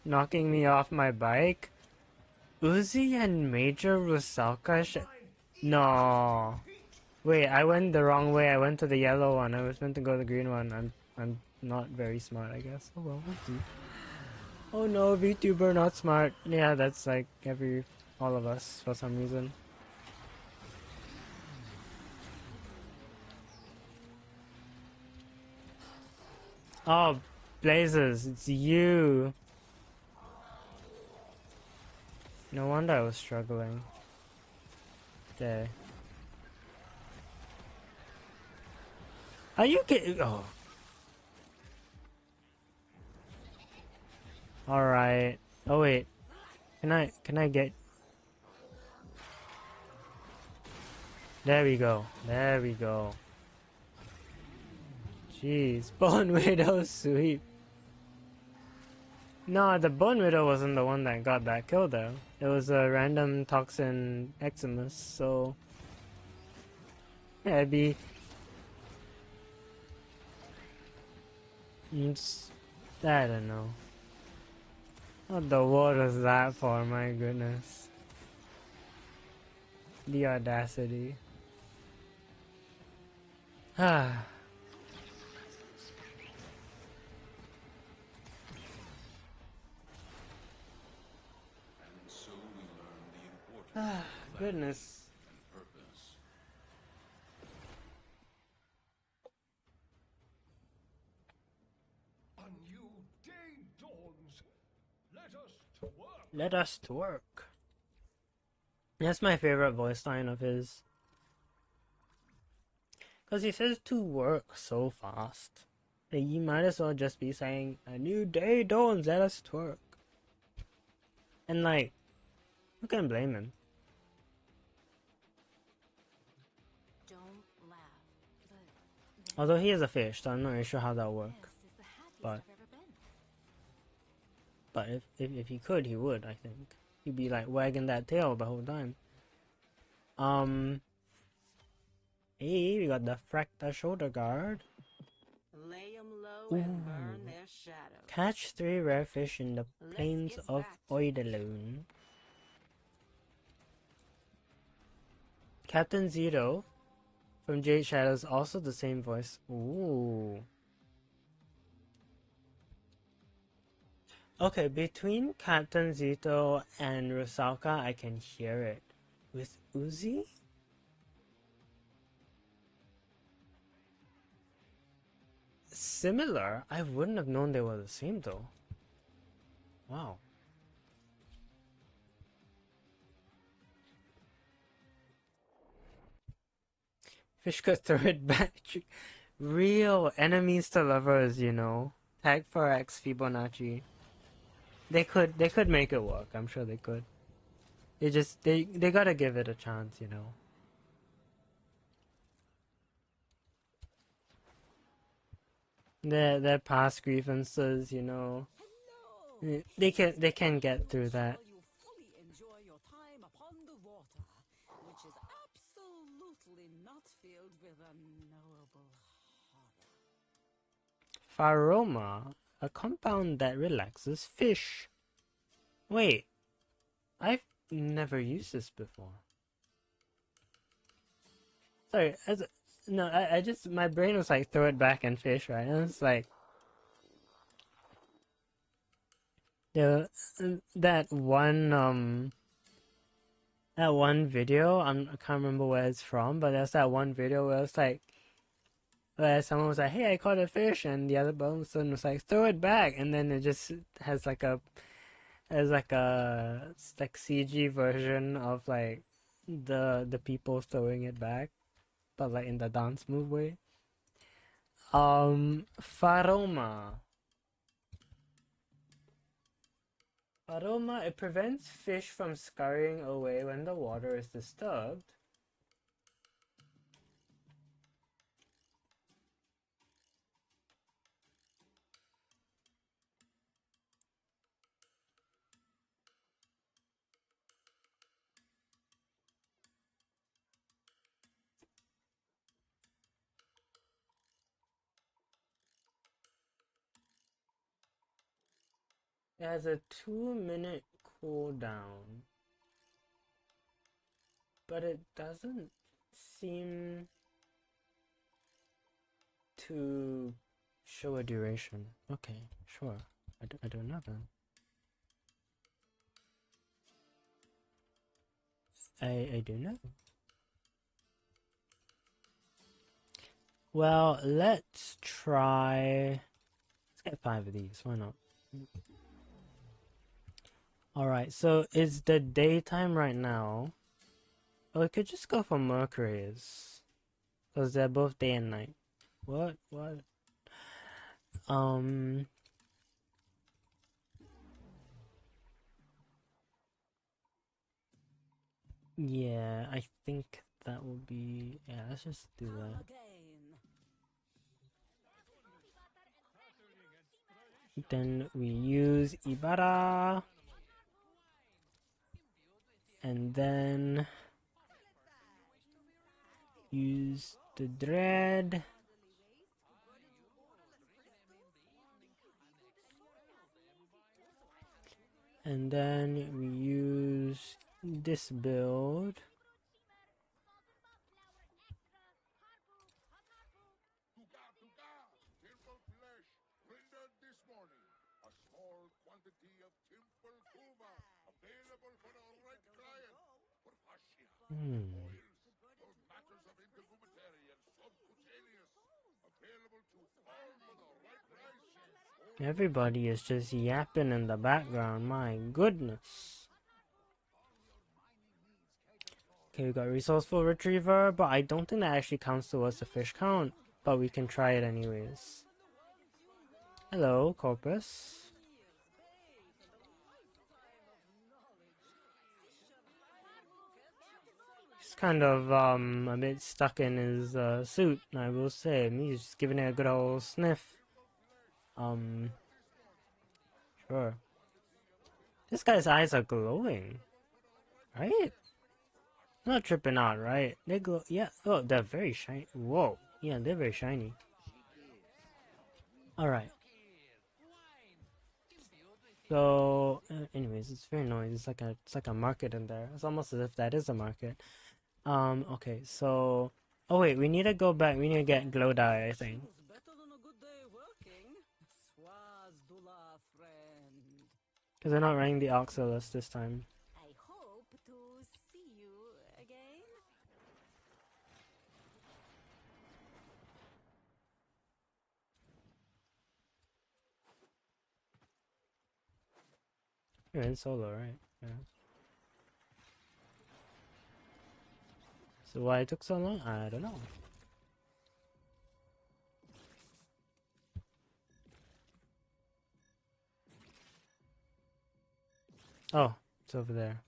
Knocking me off my bike? Uzi and Major Rusalka No. Wait, I went the wrong way. I went to the yellow one. I was meant to go to the green one. I'm not very smart, I guess. Oh well, we'll see. Oh no, VTuber not smart. Yeah, that's like all of us for some reason. Oh, Blazers, it's you. No wonder I was struggling. Okay. Are you kidding? Oh. Alright. Oh wait. Can I get... There we go. There we go. Jeez. Bone Widow sweep. No, the Bone Widow wasn't the one that got that kill though. It was a random Toxin Eximus, so... Yeah, it'd be... I don't know. What the world is that for, my goodness. The audacity. Ah. And so we learn the importance Ah, of planning goodness. and purpose. A new day dawns. Let us to work. Let us to work. That's my favorite voice line of his. Because he says to work so fast. Like, you might as well just be saying, a new day dawns, let us to work. And like, who can blame him? Don't laugh. But Although he is a fish, so I'm not really sure how that would work. this is the happiest But I've ever been. but if he could, he would, I think. He'd be like wagging that tail the whole time. Hey, we got the Fracta shoulder guard. Lay 'em low and burn their shadow. Catch 3 rare fish in the Let's plains get of back to Oidalune. Captain Zito from Jade Shadows, also the same voice. Ooh. Okay, between Captain Zito and Rusalka, I can hear it. With Uzi? Similar? I wouldn't have known they were the same though. Wow. Fish could throw it back. Real enemies to lovers, you know. Tag for X Fibonacci. They could make it work. I'm sure they could. They gotta give it a chance, you know. Their past grievances, you know. They can get through that. You fully enjoy your time upon the water, which is absolutely not filled with unknowable horror. Pharoma, a compound that relaxes fish. Wait, I've never used this before. Sorry, I just, my brain was like, throw it back and fish, right? And it's like, that one video, I can't remember where it's from, but there's that one video where it's like, where someone was like, hey, I caught a fish, and the other person was like, throw it back, and then it just has like a CG version of like the people throwing it back, but like in the dance move way. Pharoma. Pharoma, it prevents fish from scurrying away when the water is disturbed. It has a 2-minute cooldown, but it doesn't seem to show a duration. Okay, sure. I don't know then. I do know. Well, let's try. Let's get 5 of these. Why not? Alright, so it's the daytime right now. Or we could just go for Mercury's. Because they're both day and night. What? What? Yeah, I think that will be... Yeah, let's just do that. Then we use Ibarra. And then... use the Dread. And then we use this build. Temple flesh rendered this morning. A small quantity of temple kuva available for the right client. For fascia, oils, for matters of integumentary and subcutaneous. Available to all for the right price. Everybody is just yapping in the background. My goodness. Okay, we got resourceful retriever, but I don't think that actually counts towards the fish count. But we can try it anyways. Hello, Corpus. He's kind of a bit stuck in his suit, I will say. He's just giving it a good old sniff. Sure. This guy's eyes are glowing, right? I'm not tripping out, right? They glow. Yeah. Oh, they're very shiny. Whoa. Yeah, they're very shiny. All right. So, anyways, it's very noisy. It's like a market in there. It's almost as if that is a market. Okay. So, oh wait, we need to go back. We need to get glow dye, I think. Because they're not running the Oxalis this time. I hope to see you again. You're in solo, right? Yeah. So why it took so long? I don't know. Oh, it's over there.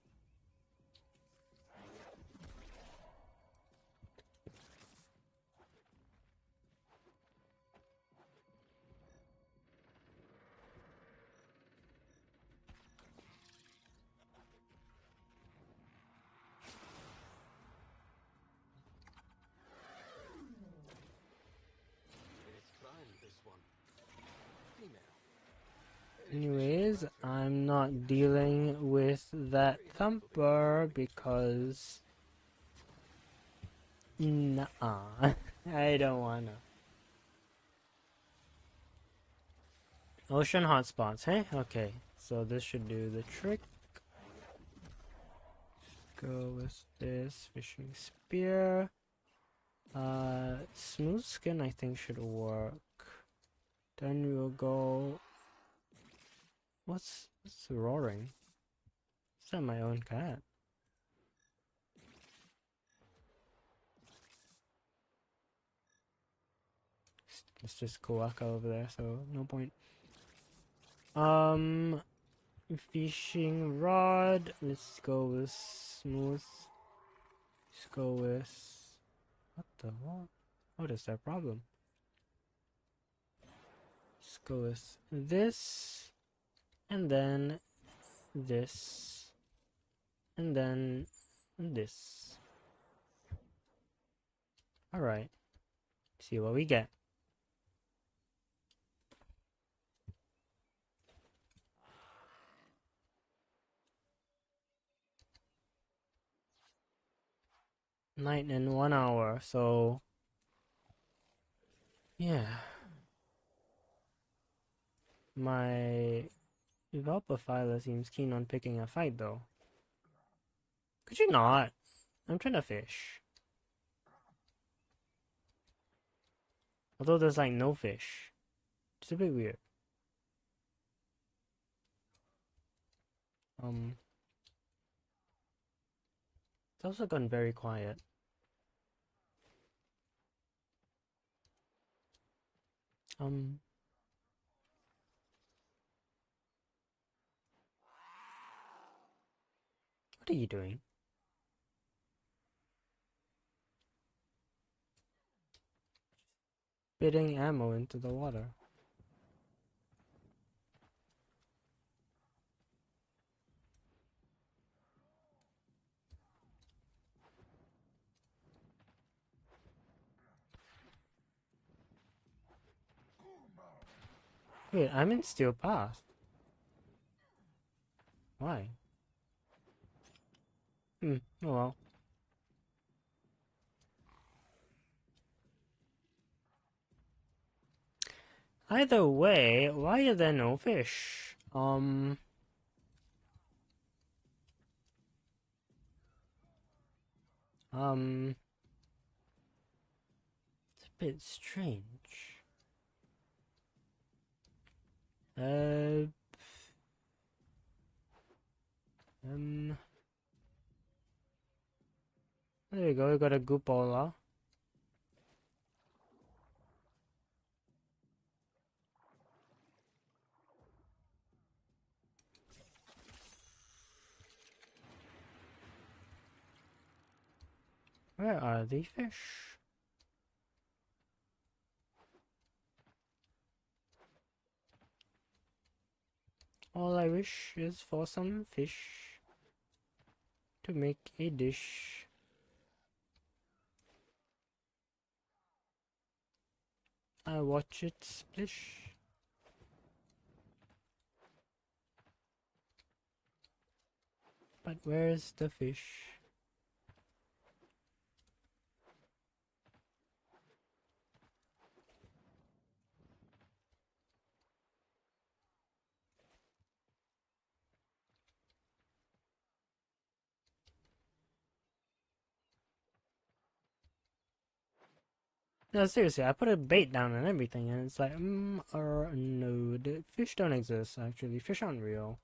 Anyways, I'm not dealing with that thumper because... Nuh-uh. I don't wanna. Ocean hotspots, hey? Okay, so this should do the trick. Go with this fishing spear. Smooth skin I think should work. Then we'll go... What's roaring? Is that my own cat? It's just Kowaka over there, so no point. Fishing rod. Let's go with smooth. Let's go with... What the what? What is their problem? Let's go with this. And then this. And then this. Alright. See what we get. Night in 1 hour, so... Yeah. My developer filer seems keen on picking a fight, though. Could you not? I'm trying to fish. Although there's like no fish. It's a bit weird. It's also gone very quiet. What are you doing? Spitting ammo into the water. Wait, I'm in Steel Path. Why? Oh well. Either way, why are there no fish? It's a bit strange. There we go, we got a Goopola. Where are the fish? All I wish is for some fish to make a dish. I watch it splish. But where's the fish? No, seriously, I put a bait down and everything, and it's like, no, the fish don't exist, actually. Fish aren't real.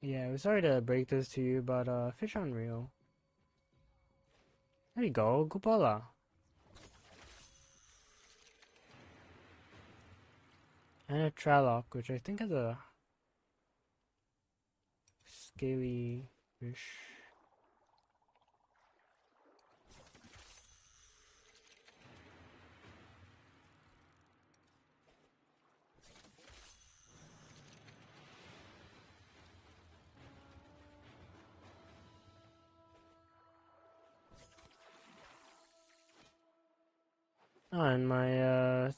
Yeah, we're sorry to break this to you, but, fish aren't real. There you go, Cupola. And a Traloc, which I think is a scaly fish. Oh, and my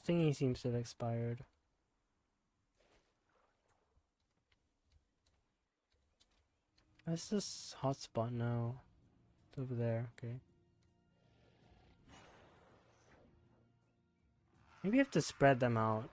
thingy seems to have expired. Where's this hotspot now? It's over there, okay. Maybe you have to spread them out.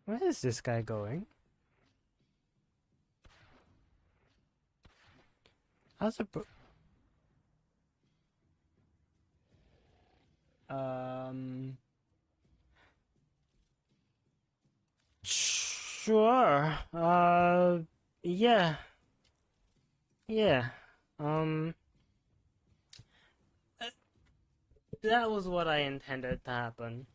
Where is this guy going? How's a Sure. Yeah. Yeah. That was what I intended to happen.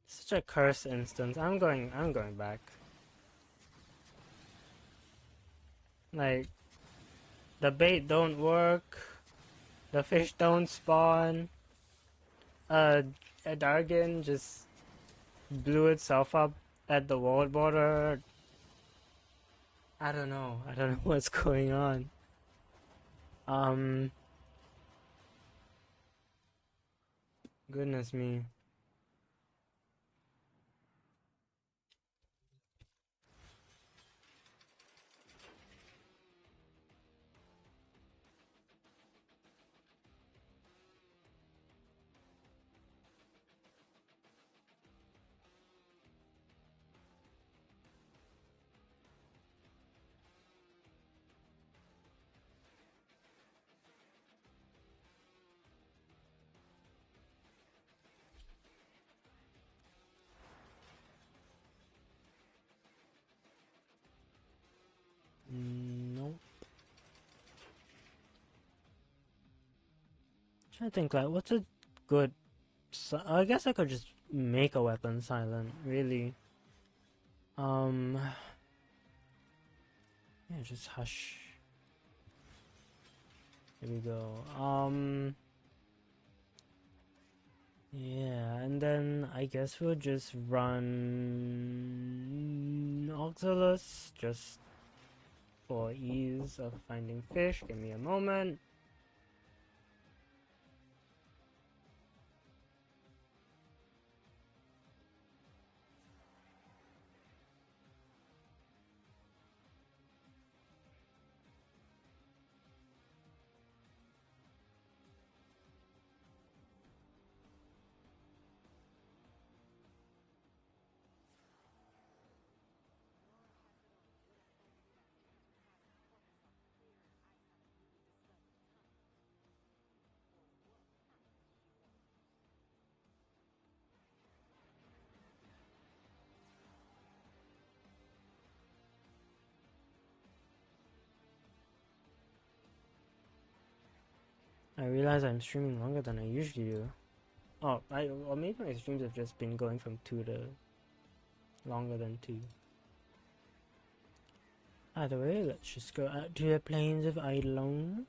Such a cursed instance. I'm going back. Like, the bait don't work. The fish don't spawn. A Dargan just blew itself up at the world border. I don't know. I don't know what's going on. Goodness me. Nope. Trying to think, like, what's a good... I guess I could just make a weapon silent, really. Yeah, just hush. Here we go. Yeah, and then I guess we'll just run Oxalus just for ease of finding fish. Give me a moment. I realize I'm streaming longer than I usually do. Oh, or maybe my streams have just been going from 2 to longer than 2. Either way, let's just go out to the plains of Eidolon.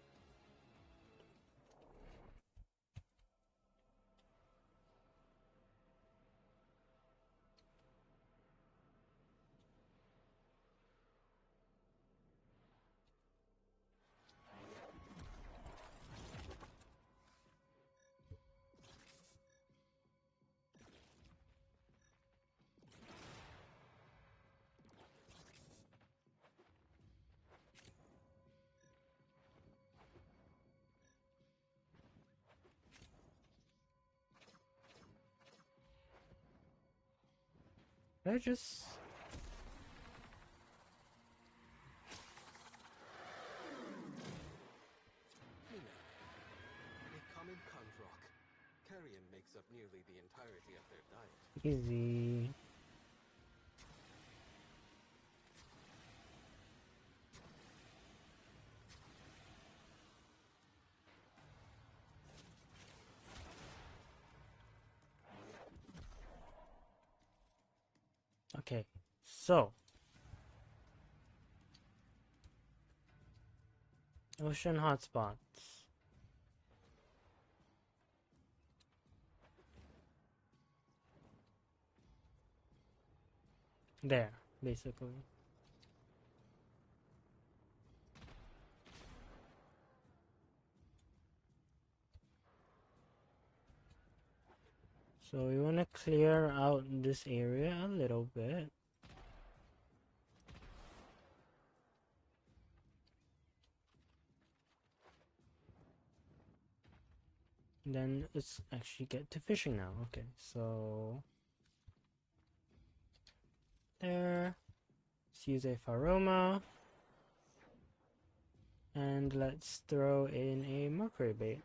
I just... A common rock. Carrion makes up nearly the entirety of their diet. Easy. Okay, so ocean hotspots. There, basically. So we want to clear out this area a little bit. Then let's actually get to fishing now. Okay, so there. Let's use a Pharoma. And let's throw in a mercury bait.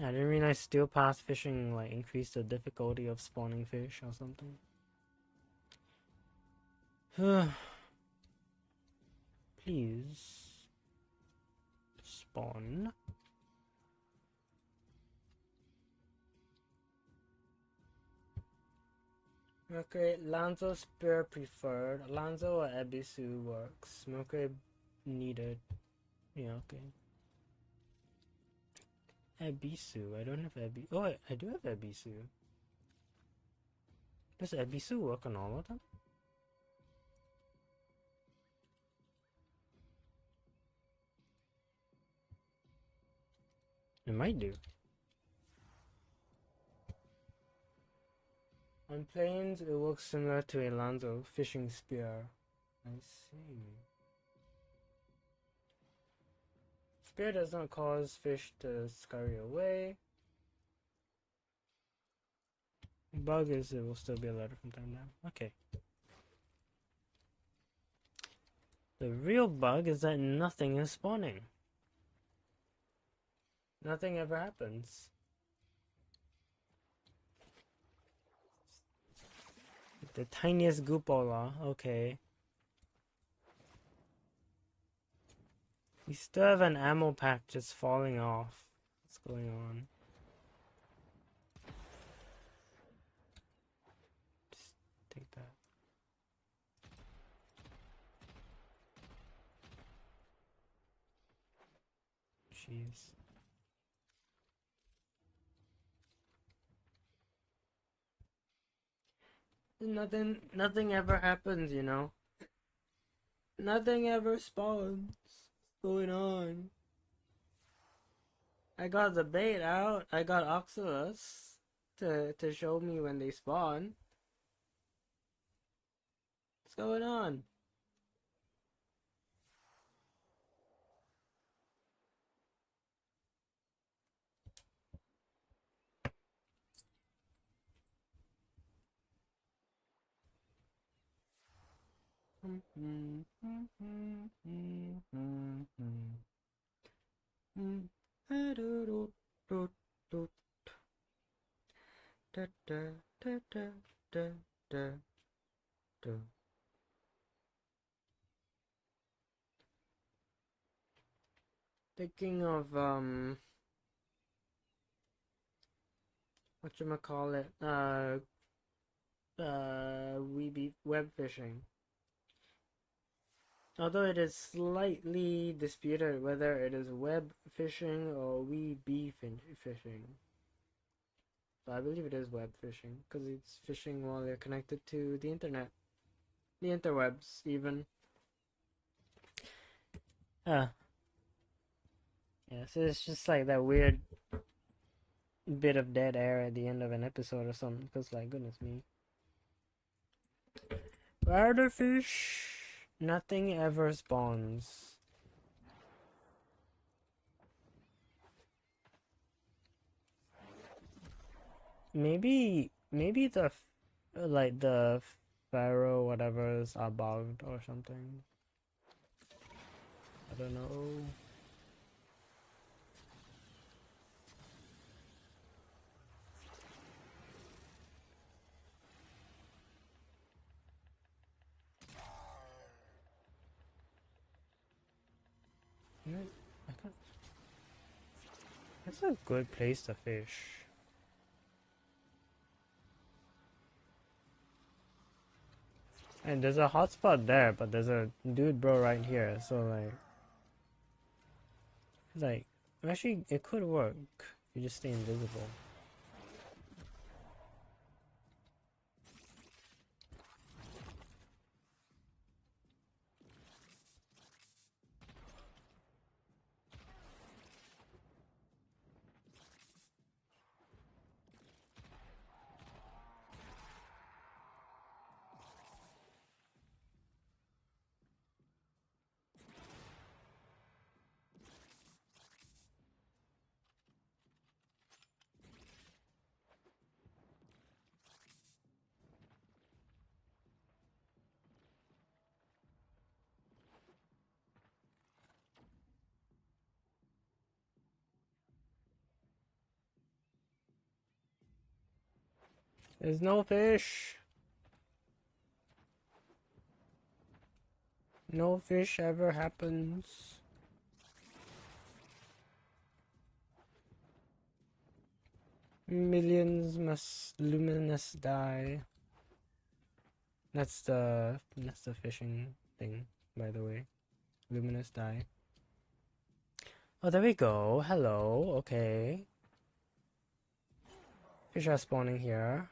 I didn't realize steel pass fishing like increased the difficulty of spawning fish or something. Please spawn. Mercury Lanzo spear preferred. Lanzo or Ebisu works. Mercury needed. Yeah, okay. Ebisu. I don't have Ebi. Oh, I do have Ebisu. Does Ebisu work on all of them? It might do. On planes, it works similar to a Lanzo fishing spear. I see. Spear does not cause fish to scurry away. Bug is it will still be alerted from time to time. Okay. The real bug is that nothing is spawning. Nothing ever happens. The tiniest Goopola, okay. We still have an ammo pack just falling off. What's going on? Just take that. Jeez. Nothing ever happens, you know? Nothing ever spawns. What's going on? I got the bait out. I got Oxalus to show me when they spawn. What's going on? Thinking of whatchamacallit, weeby web fishing. Although it is slightly disputed whether it is web fishing or weeby fishing. But I believe it is web fishing, because it's fishing while you're connected to the internet. The interwebs, even. Yeah, so it's just like that weird bit of dead air at the end of an episode or something, because like, goodness me. Rider fish, nothing ever spawns. Maybe the like the pharaoh whatever's are bugged or something. I don't know. I can't. That's a good place to fish. And there's a hotspot there, but there's a dude bro right here, so like actually it could work if you just stay invisible. There's no fish. No fish ever happens. Millions must luminous die. That's the fishing thing, by the way. Luminous die. Oh, there we go. Hello. Okay. Fish are spawning here.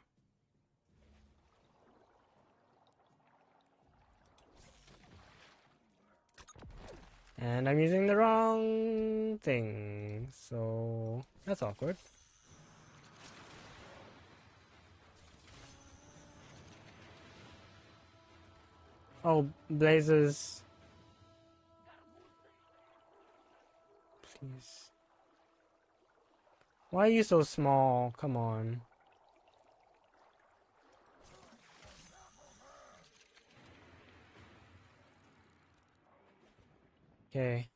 And I'm using the wrong thing, so that's awkward. Oh, blazes. Please. Why are you so small? Come on. Okay.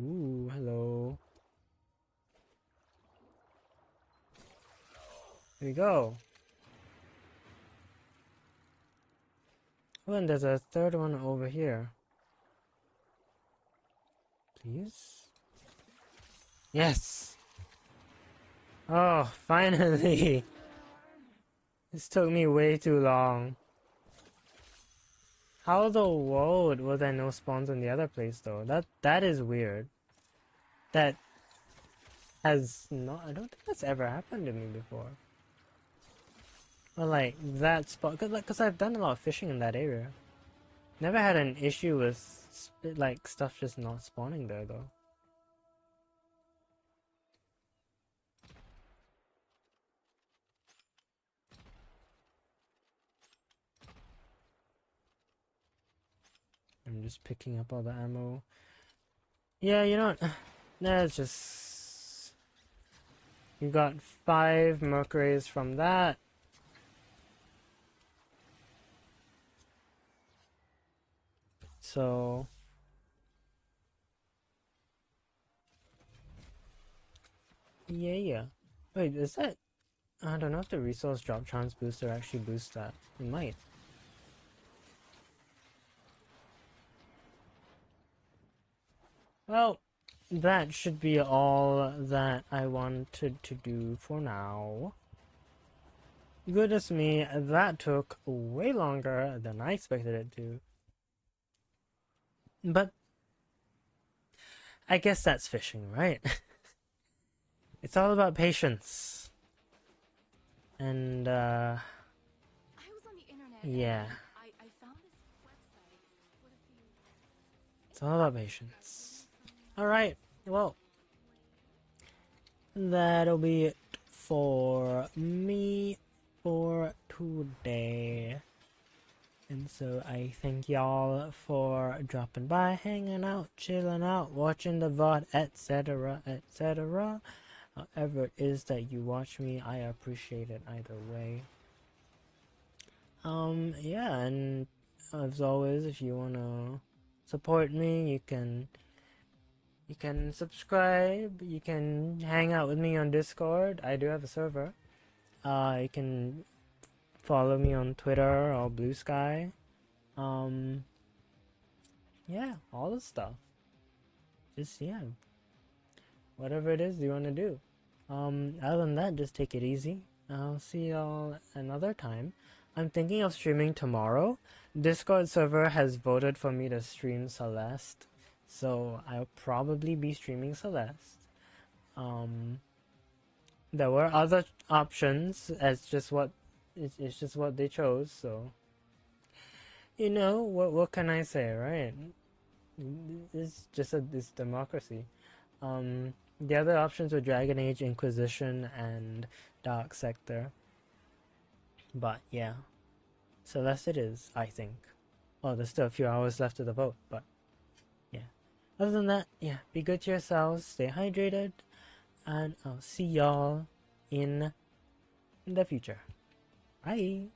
Ooh, hello. Here we go. Oh, and there's a third one over here. Please? Yes! Oh, finally! This took me way too long. How the world were there no spawns in the other place though? That is weird. That has not, I don't think that's ever happened to me before. Or like that spot, cause I've done a lot of fishing in that area. Never had an issue with like stuff just not spawning there though. I'm just picking up all the ammo. Yeah, you know what? That's just... You got 5 Mercuries from that. So... Yeah. Wait, is that... I don't know if the resource drop chance booster actually boosts that. It might. Well, that should be all that I wanted to do for now. Goodness me, that took way longer than I expected it to. But I guess that's fishing, right? It's all about patience. And, I was on the internet. yeah. I found this website with a few. It's all about patience. Alright, well, that'll be it for me for today. And so I thank y'all for dropping by, hanging out, chilling out, watching the VOD, etc., etc. However it is that you watch me, I appreciate it either way. Yeah, and as always, if you wanna support me, you can subscribe, you can hang out with me on Discord. I do have a server. You can follow me on Twitter or Blue Sky. Yeah, all the stuff. Just, yeah, whatever it is you want to do. Other than that, just take it easy. I'll see y'all another time. I'm thinking of streaming tomorrow. Discord server has voted for me to stream Celeste, so I'll probably be streaming Celeste. There were other options. It's just what they chose. So, you know, what can I say, right? It's democracy. The other options were Dragon Age, Inquisition, and Dark Sector. But yeah, Celeste it is, I think. Oh, there's still a few hours left of the vote, but yeah. Other than that, yeah, be good to yourselves, stay hydrated, and I'll see y'all in the future. Bye!